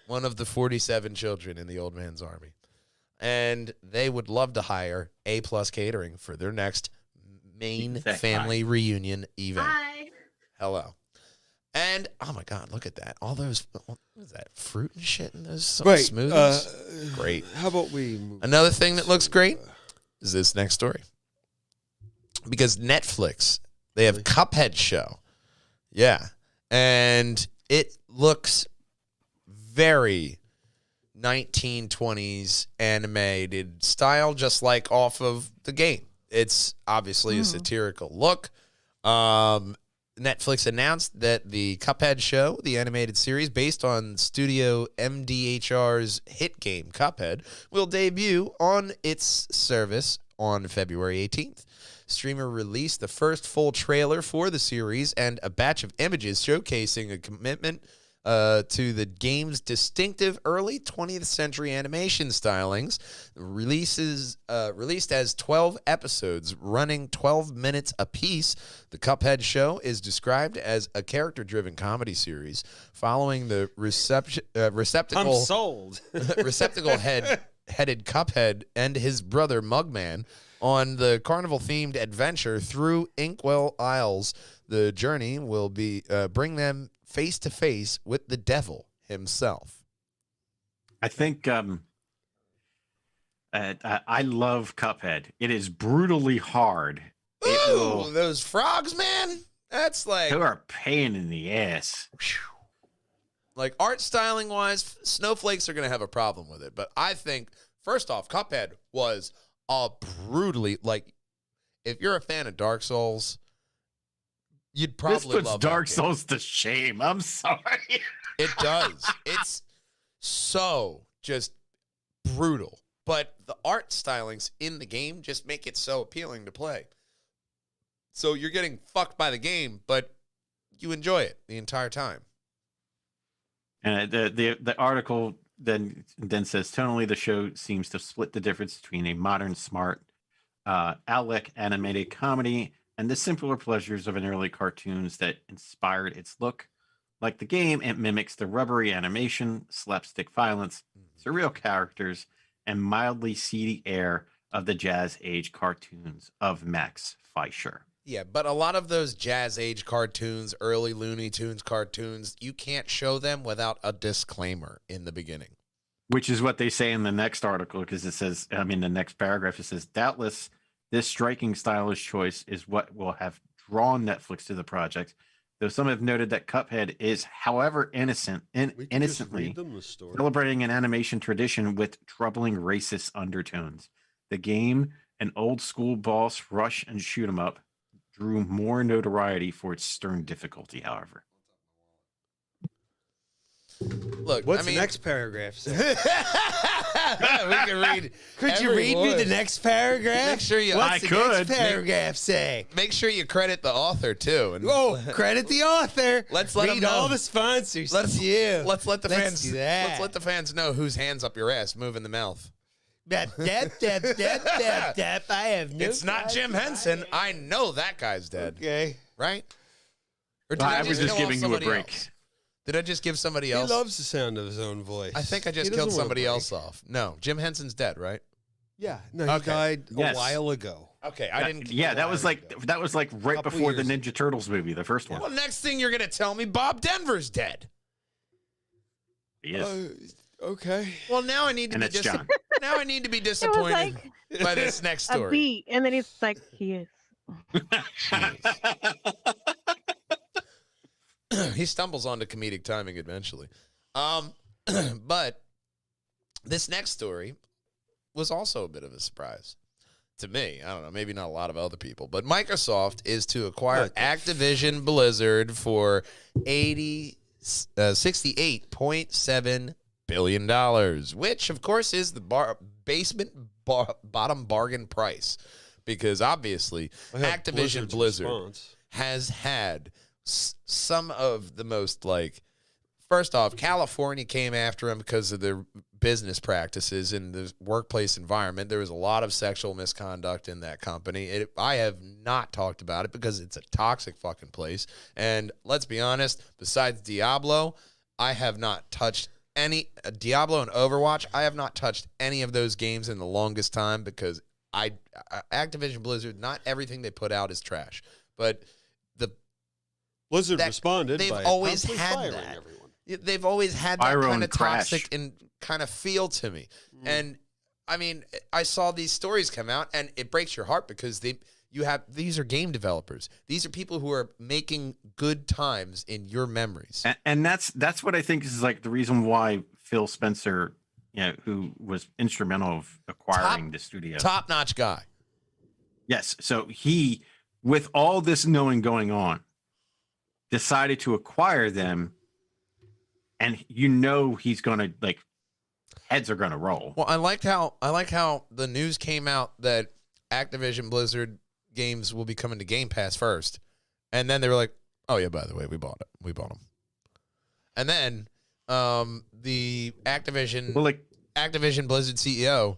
One of the 47 children in the old man's army. And they would love to hire A+ Catering for their next main family reunion event. Hi. Hello. And, oh my God, look at that. All those, what is that, fruit and shit in those Right. smoothies? Great. How about we move Another thing that looks great is this next story. Because Netflix, they have Cuphead Show. Yeah. And it looks very 1920s animated style, just like off of the game. It's obviously a satirical look. Netflix announced that the Cuphead Show, the animated series based on Studio MDHR's hit game Cuphead, will debut on its service on February 18th. Streamer released the first full trailer for the series and a batch of images showcasing a commitment to the game's distinctive early 20th century animation stylings. Released as 12 episodes running 12 minutes apiece, the Cuphead Show is described as a character-driven comedy series following the receptacle. I'm sold. Receptacle-headed Cuphead and his brother Mugman on the carnival-themed adventure through Inkwell Isles. The journey will be bring them face to face with the devil himself. I think I love Cuphead. It is brutally hard. Ooh, those frogs, man. That's like they are a pain in the ass. Like art styling wise, snowflakes are going to have a problem with it. But I think first off, Cuphead was a brutally like. If you're a fan of Dark Souls, you'd probably this puts love Dark Souls to shame. I'm sorry. It does. It's so just brutal. but the art stylings in the game just make it so appealing to play. So you're getting fucked by the game, but you enjoy it the entire time. And the article then says, tonally, the show seems to split the difference between a modern, smart, Alec animated comedy and the simpler pleasures of an early cartoons that inspired its look. Like the game, it mimics the rubbery animation, slapstick violence, surreal characters, and mildly seedy air of the Jazz Age cartoons of Max Fisher. Yeah, but a lot of those Jazz Age cartoons, early Looney Tunes cartoons, you can't show them without a disclaimer in the beginning. Which is what they say in the next article, because it says, the next paragraph, it says, doubtless, this striking stylish choice is what will have drawn Netflix to the project, though some have noted that Cuphead is, however innocently celebrating an animation tradition with troubling racist undertones. The game, an old-school boss rush and shoot 'em up, drew more notoriety for its stern difficulty, however. Look, what's the next paragraph say? We can read. Could you read me the next paragraph? Make sure you. What's the next paragraph say? Make sure you credit the author too. And credit the author. Let's let read them know. all the sponsors. Let's let the Let's fans. do that. Let's let the fans know whose hands up your ass, moving the mouth. I have no. It's not Jim Henson. I know that guy's dead. Okay. Right? Or did I was just giving you a break. Else? Did I just give somebody else? He loves the sound of his own voice. I think I just killed somebody else off. No, Jim Henson's dead, right? Yeah. No, he died a while ago. Okay, I didn't. Yeah, that was like right before the Ninja Turtles movie, the first one. Well, next thing you're gonna tell me, Bob Denver's dead. He is. Okay. Well, now I need to be now I need to be disappointed by this next story. A beat, and then he's like, he is. He stumbles onto comedic timing eventually. But this next story was also a bit of a surprise to me. I don't know, maybe not a lot of other people, but Microsoft is to acquire Activision Blizzard for $68.7 billion, which of course is the bottom bargain price, because obviously Activision Blizzard has had some of the most, like, first off, California came after him because of their business practices in the workplace environment. There was a lot of sexual misconduct in that company. I have not talked about it because it's a toxic fucking place. And let's be honest, besides Diablo, I have not touched any Diablo and Overwatch. I have not touched any of those games in the longest time because Activision Blizzard, not everything they put out is trash, but Blizzard responded. They've by always had firing that. everyone. They've always had that kind of toxic and kind of feel to me. And I mean, I saw these stories come out, and it breaks your heart because these are game developers. These are people who are making good times in your memories. And that's what I think is like the reason why Phil Spencer, who was instrumental of acquiring the studio, top-notch guy. Yes. So he, with all this knowing going on, decided to acquire them, and he's gonna, like, heads are gonna roll. Well, I like how the news came out that Activision Blizzard games will be coming to Game Pass first, and then they were like, "Oh yeah, by the way, we bought them." And then the Activision Blizzard CEO,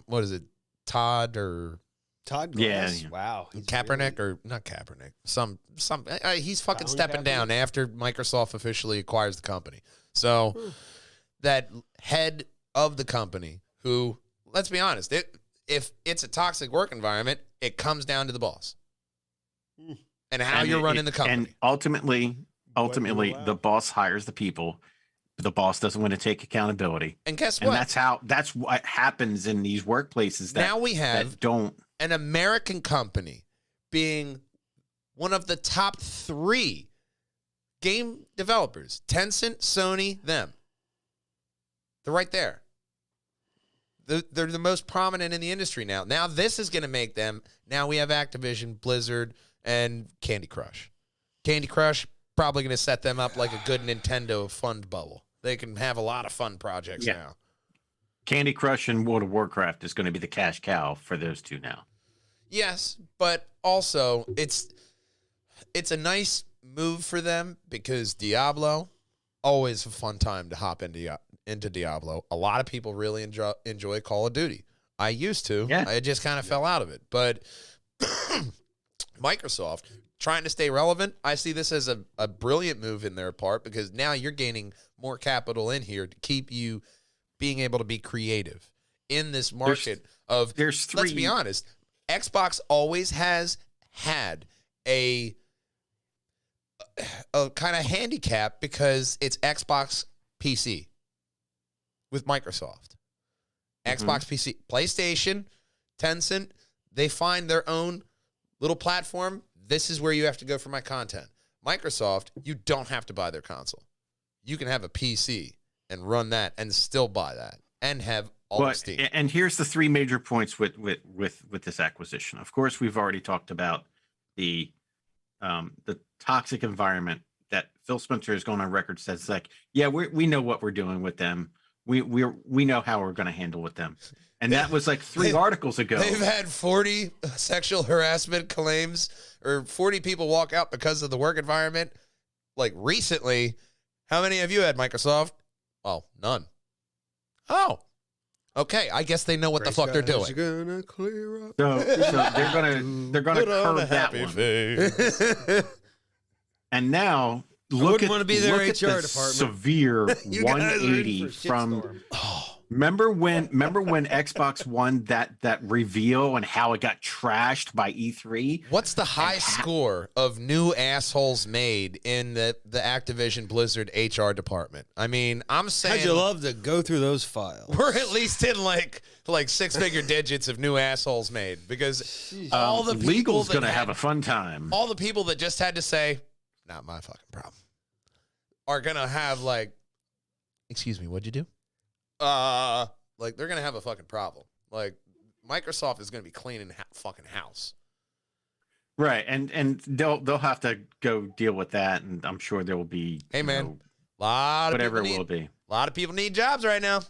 what is it, Todd Glass? Yeah. Wow. Kaepernick or not Kaepernick. He's fucking stepping down after Microsoft officially acquires the company. So that head of the company, who, let's be honest, if it's a toxic work environment, it comes down to the boss. And how you're running the company. And ultimately the boss hires the people. The boss doesn't want to take accountability. And guess what? And that's what happens in these workplaces now we have that don't. An American company being one of the top 3 game developers. Tencent, Sony, them. They're right there. They're the most prominent in the industry now. Now this is going to make them. Now we have Activision, Blizzard, and Candy Crush. Candy Crush probably going to set them up like a good Nintendo fund bubble. They can have a lot of fun projects now. Candy Crush and World of Warcraft is going to be the cash cow for those two now. Yes, but also it's a nice move for them because Diablo, always a fun time to hop into Diablo. A lot of people really enjoy Call of Duty. I used to. Yeah. I just kind of fell out of it. But Microsoft, trying to stay relevant, I see this as a brilliant move in their part because now you're gaining more capital in here to keep you being able to be creative in this market there's three. Let's be honest, Xbox always has had a kind of handicap because it's Xbox PC with Microsoft. Xbox PC, PlayStation, Tencent, they find their own little platform. This is where you have to go for my content. Microsoft, you don't have to buy their console. You can have a PC and run that and still buy that and have all of Steam. And here's the three major points with this acquisition. Of course, we've already talked about the toxic environment that Phil Spencer has gone on record says like, yeah, we know what we're doing with them. We know how we're going to handle with them. And that was like 3 articles ago. They've had 40 sexual harassment claims or 40 people walk out because of the work environment. Like recently, how many of you had Microsoft? Oh, none. Oh, okay. I guess they know what the fuck they're doing. Gonna clear up. So they're gonna curb that one. And now look at be their look HR at the department. severe 180 from. Remember when Xbox One that reveal and how it got trashed by E3? What's the high score of new assholes made in the Activision Blizzard HR department? I mean, I'm saying How'd you love to go through those files? we're at least in like 6-figure digits of new assholes made because all the people legal's that gonna have a fun time. all the people that just had to say, not my fucking problem, are gonna have like, excuse me, what'd you do? Like they're gonna have a fucking problem. Like Microsoft is gonna be cleaning fucking house. Right, and they'll have to go deal with that, and I'm sure there will be Lot of whatever people it will be. A lot of people need jobs right now.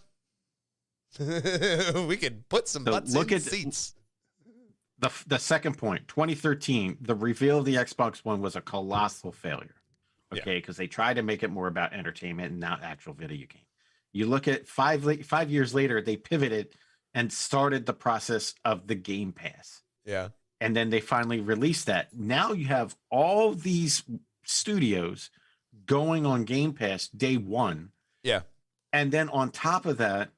We could put some butts in seats. The second point, 2013, the reveal of the Xbox One was a colossal failure. Okay, because they tried to make it more about entertainment and not actual video game. You look at 5 years later, they pivoted and started the process of the Game Pass. Yeah. And then they finally released that. Now you have all these studios going on Game Pass day one. Yeah. And then on top of that,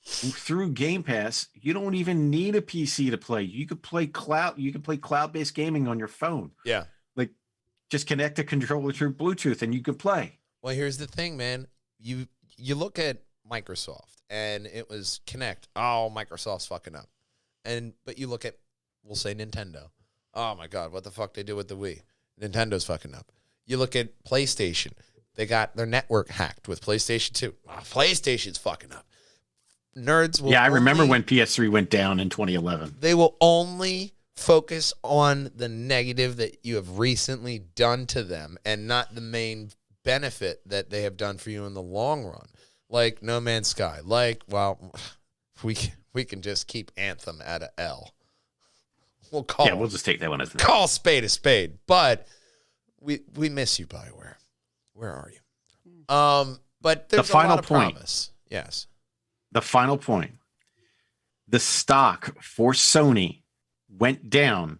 through Game Pass, you don't even need a PC to play. You could play cloud-based gaming on your phone. Yeah. Like just connect a controller through Bluetooth and you can play. Well, here's the thing, man. You look at Microsoft and it was Kinect. Oh, Microsoft's fucking up. But you look at, we'll say Nintendo. Oh my God, what the fuck they do with the Wii? Nintendo's fucking up. You look at PlayStation. They got their network hacked with PlayStation 2. Oh, PlayStation's fucking up. Nerds will I remember when PS3 went down in 2011. They will only focus on the negative that you have recently done to them and not the main benefit that they have done for you in the long run. Like No Man's Sky. Like, well, we can just keep Anthem at a L. We'll just take that one as call spade a spade. But we miss you, BioWare. Where are you? But there's the final a lot of point. promise. Yes. The final point. The stock for Sony went down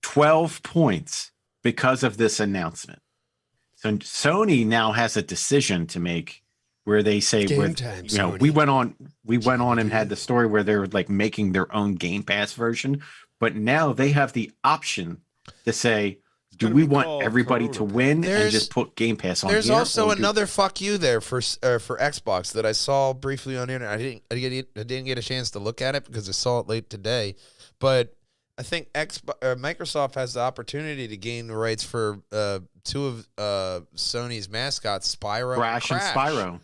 12 points because of this announcement. So Sony now has a decision to make where they say, we went on and had the story where they're like making their own Game Pass version, but now they have the option to say, do we want everybody to win and just put Game Pass on? There's also another fuck you there for Xbox that I saw briefly on the internet. I didn't get a chance to look at it because I saw it late today, but I think Microsoft has the opportunity to gain the rights for 2 of Sony's mascots, Spyro Crash and Spyro.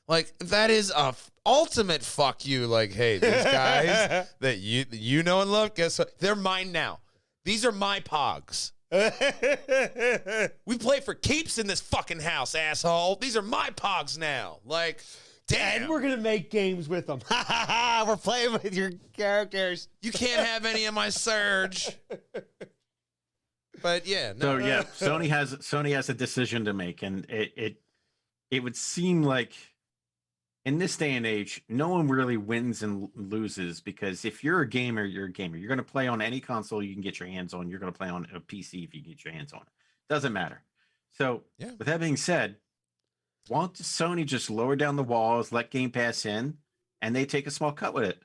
Like that is a ultimate fuck you. Like, hey, these guys that you know and love, guess what? They're mine now. These are my pogs. We play for keeps in this fucking house, asshole. These are my pogs now. Like, Damn. And we're going to make games with them. Ha ha ha. We're playing with your characters. You can't have any of my Surge. But yeah, no. So yeah, Sony has a decision to make, and it would seem like in this day and age, no one really wins and loses, because if you're a gamer, you're a gamer. You're going to play on any console you can get your hands on. You're going to play on a PC if you get your hands on it. Doesn't matter. So with that being said, why don't Sony just lower down the walls, let Game Pass in, and they take a small cut with it?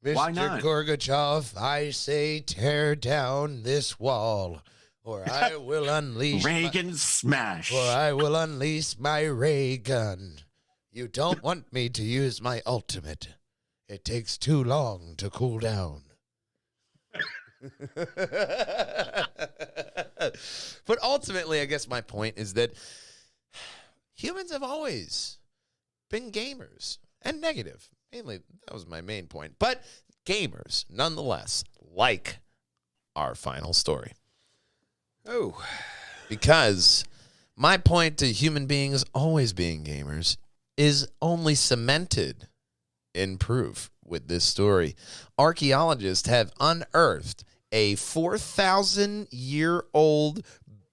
Why not? Mr. Gorbachev, I say tear down this wall, or I will unleash Reagan smash. or I will unleash my ray gun. You don't want me to use my ultimate. It takes too long to cool down. But ultimately, I guess my point is that humans have always been gamers, and negative. Mainly, that was my main point. But gamers, nonetheless, like our final story. Oh. Because my point to human beings always being gamers is only cemented in proof with this story. Archaeologists have unearthed a 4,000-year-old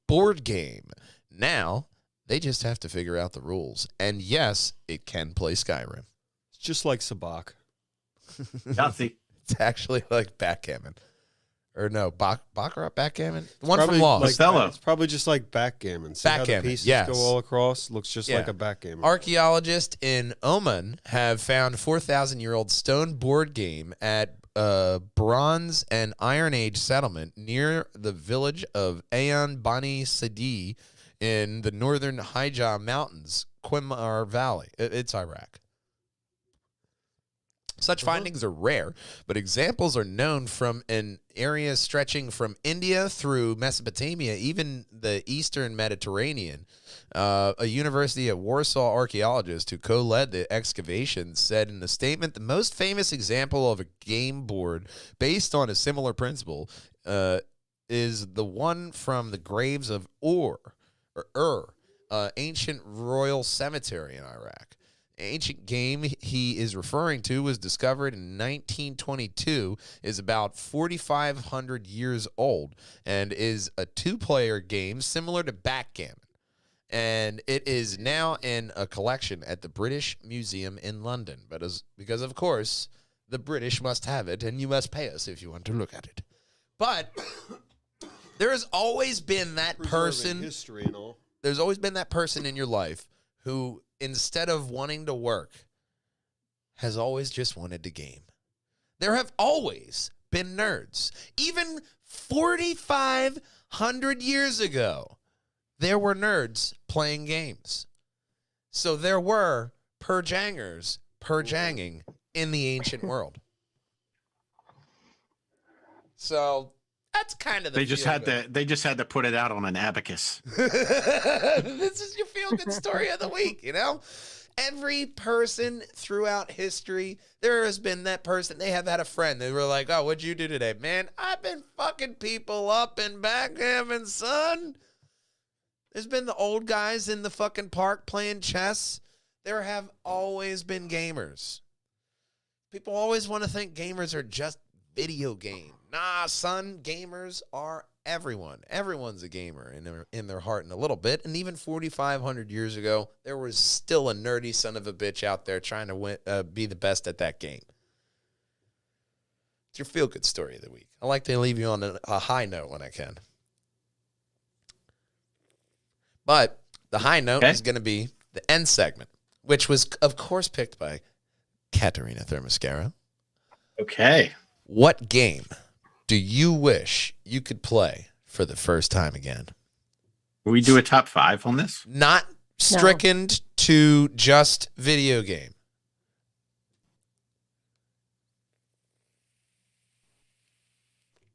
board game. Now, they just have to figure out the rules. And yes, it can play Skyrim. It's just like Sabak. Yahtzee. It's actually like backgammon. Or no, Baccarat backgammon? The one Probably from Lost. like Othello. It's probably just like backgammon. See how Backgammon, the pieces yes. go all across? Looks just Yeah. like a backgammon. Archaeologists in Oman have found 4,000-year-old stone board game at Bronze and Iron Age settlement near the village of Ayan Bani Sadi in the northern Hijaz Mountains, Qimar Valley. It's Iraq. Such findings are rare, but examples are known from an area stretching from India through Mesopotamia, even the eastern Mediterranean. A University of Warsaw archaeologist who co-led the excavation said in a statement, the most famous example of a game board based on a similar principle is the one from the graves of ancient royal cemetery in Iraq. Ancient game he is referring to was discovered in 1922, is about 4,500 years old, and is a two-player game similar to backgammon. And it is now in a collection at the British Museum in London. But because, of course, the British must have it, and you must pay us if you want to look at it. But there has always been that person. History and all. There's always been that person in your life who, instead of wanting to work, has always just wanted to game. There have always been nerds. Even 4,500 years ago, there were nerds playing games. So there were purjangers purjanging in the ancient world. So that's kind of the They just had to put it out on an abacus. This is your feel-good story of the week, you know? Every person throughout history, there has been that person. They have had a friend. They were like, oh, what'd you do today? Man, I've been fucking people up in backgammon, son. There's been the old guys in the fucking park playing chess. There have always been gamers. People always want to think gamers are just video game. Nah, son, gamers are everyone. Everyone's a gamer in their heart in a little bit. And even 4,500 years ago, there was still a nerdy son of a bitch out there trying to be the best at that game. It's your feel-good story of the week. I like to leave you on a high note when I can. But the high note is going to be the end segment, which was, of course, picked by Katerina Thermoscara. Okay. What game do you wish you could play for the first time again? Will we do a top 5 on this? Not stricken to just video game.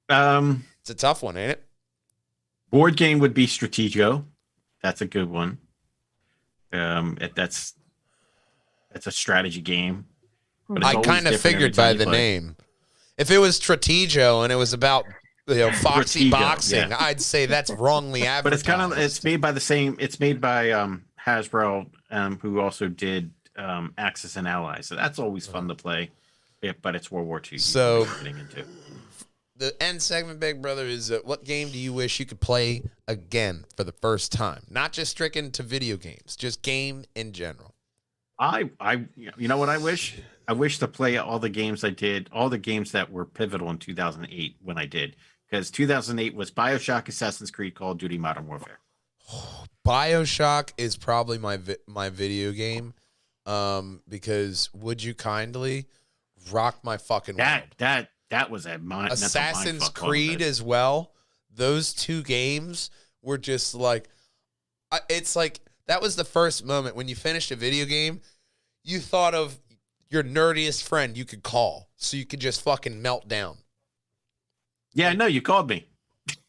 It's a tough one, ain't it? Board game would be Stratego. That's a good one. That's a strategy game. But I kind of figured by the name. If it was Stratego and it was about Foxy Stratego, boxing, yeah. I'd say that's wrongly advertised. But it's made by Hasbro, who also did Axis and Allies. So that's always fun to play. But it's World War II. So getting into. The end segment, Big Brother, is what game do you wish you could play again for the first time? Not just stricken to video games, just game in general. You know what I wish? I wish to play all the games I did, all the games that were pivotal in 2008 when I did. Because 2008 was Bioshock, Assassin's Creed, Call of Duty, Modern Warfare. Bioshock is probably my video game, because Would You Kindly rocked my fucking world. That was a mind. Assassin's Creed as well. Those two games were just like, it's like that was the first moment when you finished a video game, you thought of your nerdiest friend you could call so you could just fucking melt down. Yeah, I know. You called me.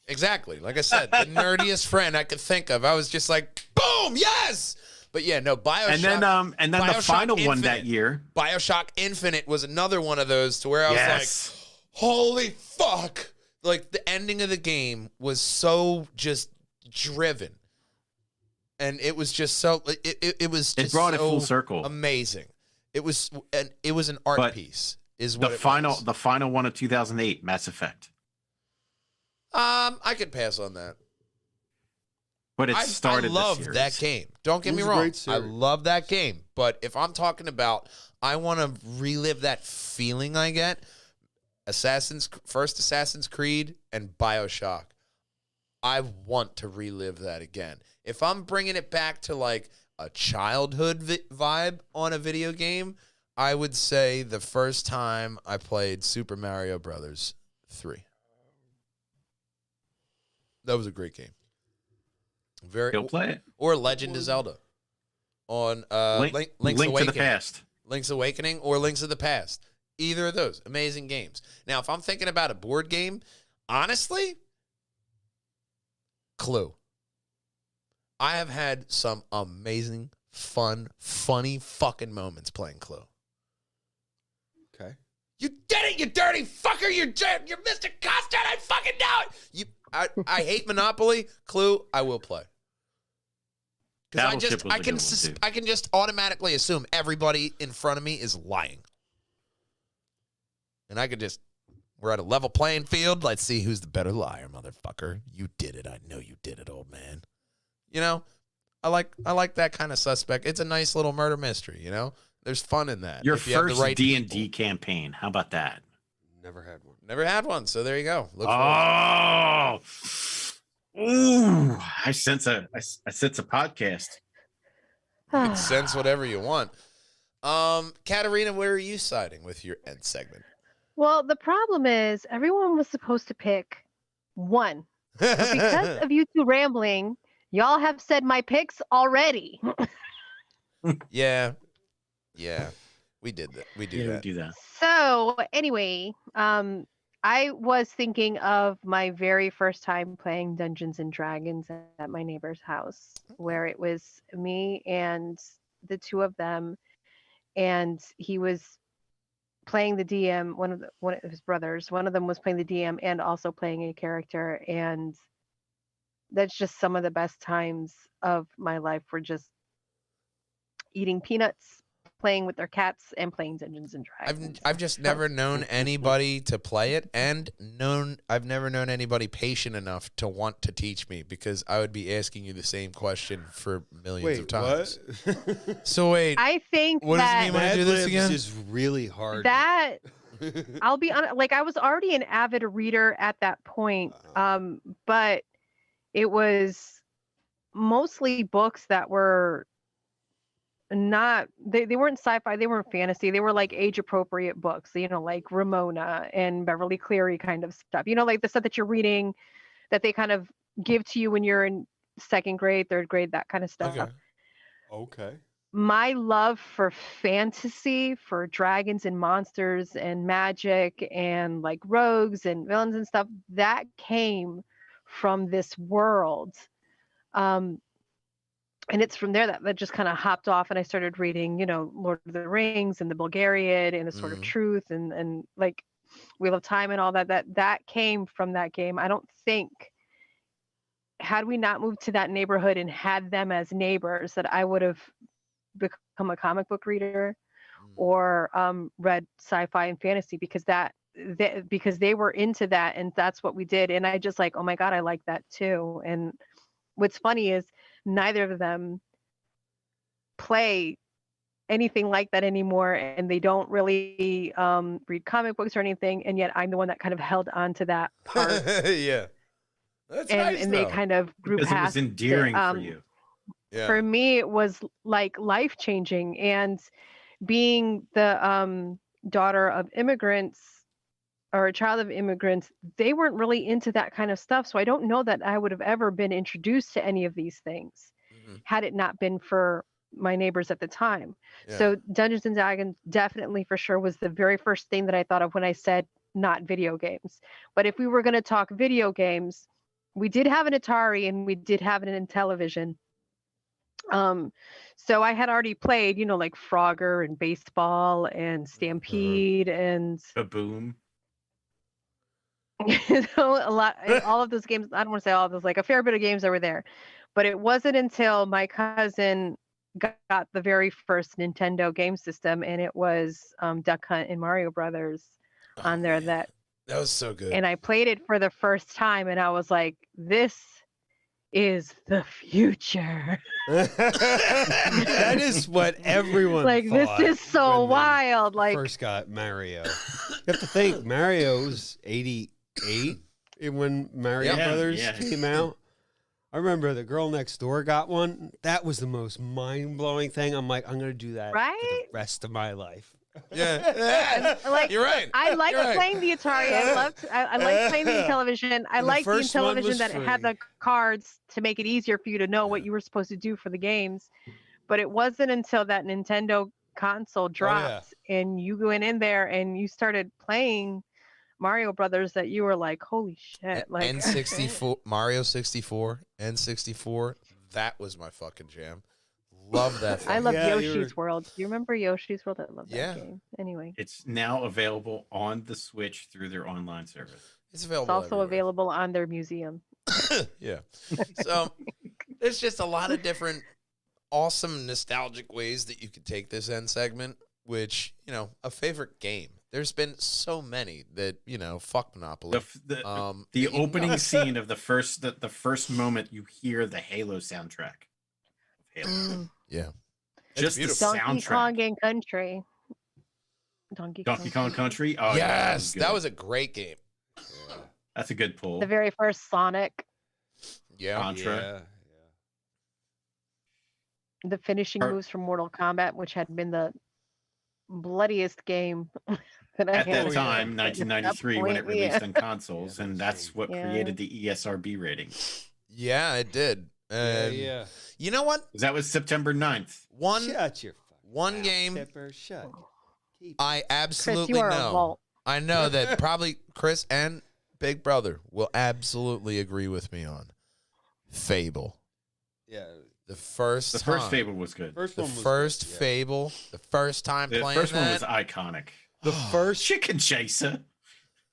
Exactly. Like I said, the nerdiest friend I could think of. I was just like, boom, yes. But yeah, no, Bioshock. And then the final one that year. Bioshock Infinite was another one of those to where I was like, holy fuck. Like the ending of the game was so just driven. And it was just so, it was just brought it so full circle. Amazing. It was an art piece is what the final one of 2008, Mass Effect. I could pass on that. But it started. I love that game. Don't get me wrong. I love that game. But if I'm talking about, I want to relive that feeling I get. First Assassin's Creed and Bioshock. I want to relive that again. If I'm bringing it back to like a childhood vibe on a video game, I would say the first time I played Super Mario Brothers 3. That was a great game. You'll play it. Or Legend of Zelda on Link's Awakening. to the Past. Link's Awakening or Links of the Past. Either of those. Amazing games. Now, if I'm thinking about a board game, honestly, Clue. I have had some amazing, fun, funny fucking moments playing Clue. Okay. You did it, you dirty fucker! You're Mr. Constant. I fucking know it. I hate Monopoly. Clue, I will play. Because I can just automatically assume everybody in front of me is lying. And I could just, we're at a level playing field. Let's see who's the better liar, motherfucker. You did it. I know you did it, old man. You know, I like that kind of suspect. It's a nice little murder mystery, you know? There's fun in that. Your first D&D campaign. How about that? Never had one. Never had one, so there you go. Ooh, I sense a podcast. You can sense whatever you want. Katarina, where are you siding with your end segment? Well, the problem is everyone was supposed to pick one. But because of you two rambling, y'all have said my picks already. Yeah. We did that. We do that. So anyway, I was thinking of my very first time playing Dungeons and Dragons at my neighbor's house, where it was me and the two of them, and he was playing the DM. One of his brothers. One of them was playing the DM and also playing a character, and that's just some of the best times of my life. Were just eating peanuts, playing with their cats, and playing Dungeons and Dragons. I've just never known anybody to play it, and I've never known anybody patient enough to want to teach me, because I would be asking you the same question for millions of times. What? So wait, I think what does it mean when I do this again? Is really hard. That I'll be honest, like I was already an avid reader at that point, but it was mostly books that were not they weren't sci-fi, they weren't fantasy, they were like age appropriate books, you know, like Ramona and Beverly Cleary kind of stuff, you know, like the stuff that you're reading that they kind of give to you when you're in second grade, third grade, that kind of stuff. Okay. My love for fantasy, for dragons and monsters and magic and like rogues and villains and stuff, that came from this world. And it's from there that just kind of hopped off, and I started reading, you know, Lord of the Rings and the Bulgarian and the Sword of Truth and like Wheel of Time and all that came from that game. I don't think, had we not moved to that neighborhood and had them as neighbors, that I would have become a comic book reader or read sci-fi and fantasy because they were into that, and that's what we did. And I just like, oh my God, I like that too. And what's funny is neither of them play anything like that anymore, and they don't really read comic books or anything, and yet I'm the one that kind of held on to that part. Yeah, that's nice, and they kind of grew because past it was endearing for you. Yeah. For me, it was like life-changing, and being the daughter of immigrants or a child of immigrants, they weren't really into that kind of stuff, so I don't know that I would have ever been introduced to any of these things had it not been for my neighbors at the time. Yeah. So Dungeons and Dragons definitely for sure was the very first thing that I thought of when I said not video games. But if we were going to talk video games, we did have an Atari and we did have it in television. So I had already played, like Frogger and baseball and Stampede and Boom. all of those games. I don't want to say all of those, like a fair bit of games that were there. But it wasn't until my cousin got the very first Nintendo game system, and it was Duck Hunt and Mario Brothers on there. Man. That was so good. And I played it for the first time, and I was like, this is the future. That is what everyone like, this is so wild. Like, first got Mario. You have to think Mario's 88 when Mario Brothers came out. I remember the girl next door got one. That was the most mind-blowing thing. I'm like, I'm going to do that for the rest of my life. Yeah. Like, you're right. I liked playing the Atari. I liked playing the television. I liked the television that had the cards to make it easier for you to know what you were supposed to do for the games. But it wasn't until that Nintendo console dropped and you went in there and you started playing Mario Brothers that you were like, holy shit. Like N64, Mario 64, N64, that was my fucking jam. Love that thing. I love Yoshi's World. Do you remember Yoshi's World? I love that game. Anyway. It's now available on the Switch through their online service. It's available. It's also available on their museum. Yeah. So there's just a lot of different awesome nostalgic ways that you could take this end segment, which, a favorite game. There's been so many that, fuck Monopoly. The opening scene of the first moment you hear the Halo soundtrack. Halo. Yeah. Just the Donkey soundtrack. Kong and Country. Donkey Kong Country? Oh, yes. That was a great game. Yeah. That's a good pull. The very first Sonic. Yeah. Contra. The finishing moves from Mortal Kombat, which had been the bloodiest game that I at had. that time, 1993, when it released on consoles, and that's what created the ESRB rating. Yeah, it did. Yeah. You know what? That was September 9th. One game Tipper, shut. I absolutely Chris, you are know. A vault. I know that probably Chris and Big Brother will absolutely agree with me on Fable. Yeah. The first Fable was good. Fable, the first time playing that. The first one was iconic. The first Chicken Chaser.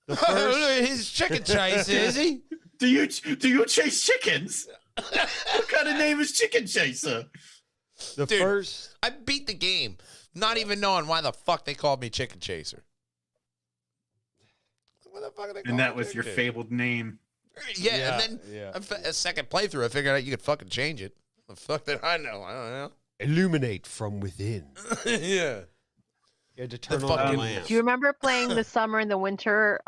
The first He's chicken chaser, is he? Do you chase chickens? What kind of name is Chicken Chaser? Dude, I beat the game, not even knowing why the fuck they called me Chicken Chaser. What the fuck are they and that was your fabled name. Yeah, and then a second playthrough, I figured out you could fucking change it. The fuck did I know? I don't know. Illuminate from within. Yeah. You had to turn on the lamp. Do you remember playing the summer and the winter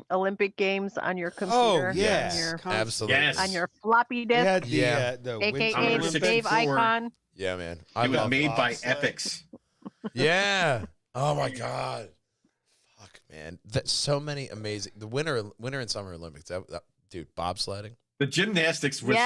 Olympic Games on your computer? Oh, yes. Absolutely. Yes. On your floppy disk? The AKA the Dave icon. Yeah, man. It was made by Epics. Yeah. Oh, my God. Fuck, man. That's so many amazing. The winter and summer Olympics. Dude, bobsledding. The gymnastics was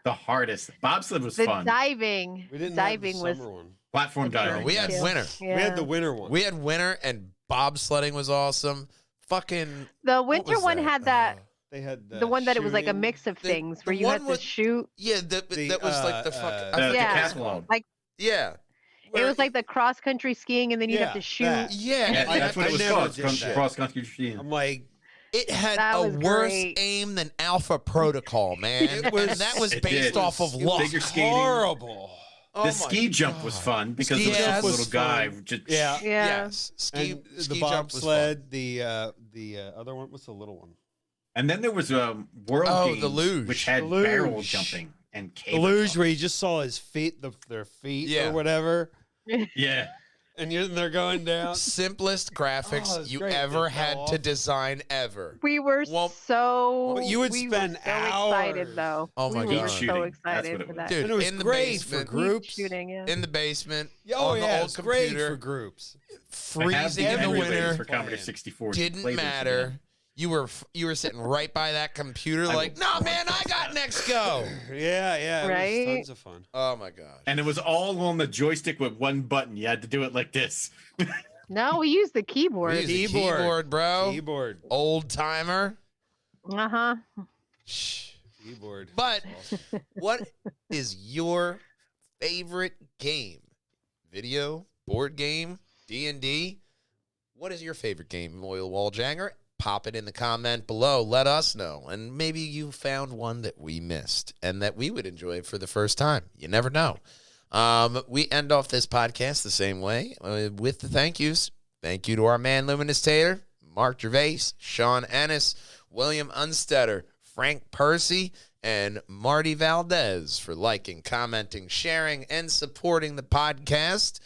the hardest. Bobsled was fun. Diving. We didn't diving have the summer one. Platform diving. We had winter. Yeah. We had the winter one. We had winter, and bobsledding was awesome. Fucking. The winter one had that. They had the one that it was like a mix of things where you had to shoot. Yeah, that was like the fucking. The decathlon. Like yeah. It was like the cross country skiing, and then you'd have to shoot. Yeah, that's what it was called. Cross country skiing. I'm like. It had a worse aim than Alpha Protocol, man. That was based off of luck. Figure skating. Horrible. The ski jump was fun because Ski it was jump just a was little guy. fun. Just, Yeah. Yes. Ski And the ski jump was fun. bobsled, the other one, what's the little one? And then there was World Games, the luge. which had The luge. barrel jumping and The cable. luge jumping. where you just saw his feet, their feet Yeah. or whatever, Yeah. and they're going down. Simplest graphics it's you great. ever It fell had to off. design ever. We were Well, so. But you would we spend were so excited hours. though. Oh my we God. were Shooting. so That's excited what it for was. that. Dude, And it was in the great for basement, groups. Shooting, yeah. in the basement, Oh on the yeah, old it's great computer, for groups. freezing in the every winter. winter. for Commodore 64. Didn't matter. You were sitting right by that computer, like, no, man, I got next go. Yeah, Right? It was tons of fun. Oh my gosh. And it was all on the joystick with one button. You had to do it like this. No, we used the keyboard. We use a keyboard, bro. Keyboard. Old timer. Uh-huh. Shh. Keyboard. But what is your favorite game? Video, board game, D&D? What is your favorite game, Loyal Walljanger? Pop it in the comment below. Let us know. And maybe you found one that we missed and that we would enjoy for the first time. You never know. We end off this podcast the same way with the thank yous. Thank you to our man, Luminous Taylor, Mark Gervais, Sean Ennis, William Unstetter, Frank Percy, and Marty Valdez for liking, commenting, sharing, and supporting the podcast.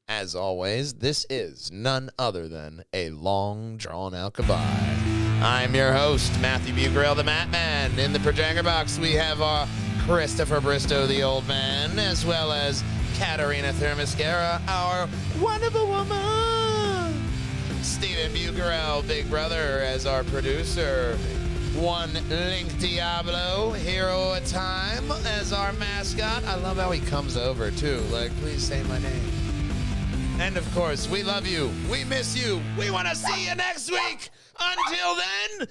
As always, this is none other than a long, drawn-out goodbye. I'm your host, Matthew Bugrell, the Matt Man. In the Projanger Box, we have Christopher Bristow, the old man, as well as Katarina Thermoscara, our wonderful woman. Stephen Bugrell, Big Brother, as our producer. One Link Diablo, Hero a Time, as our mascot. I love how he comes over, too. Like, please say my name. And, of course, we love you. We miss you. We want to see you next week. Until then,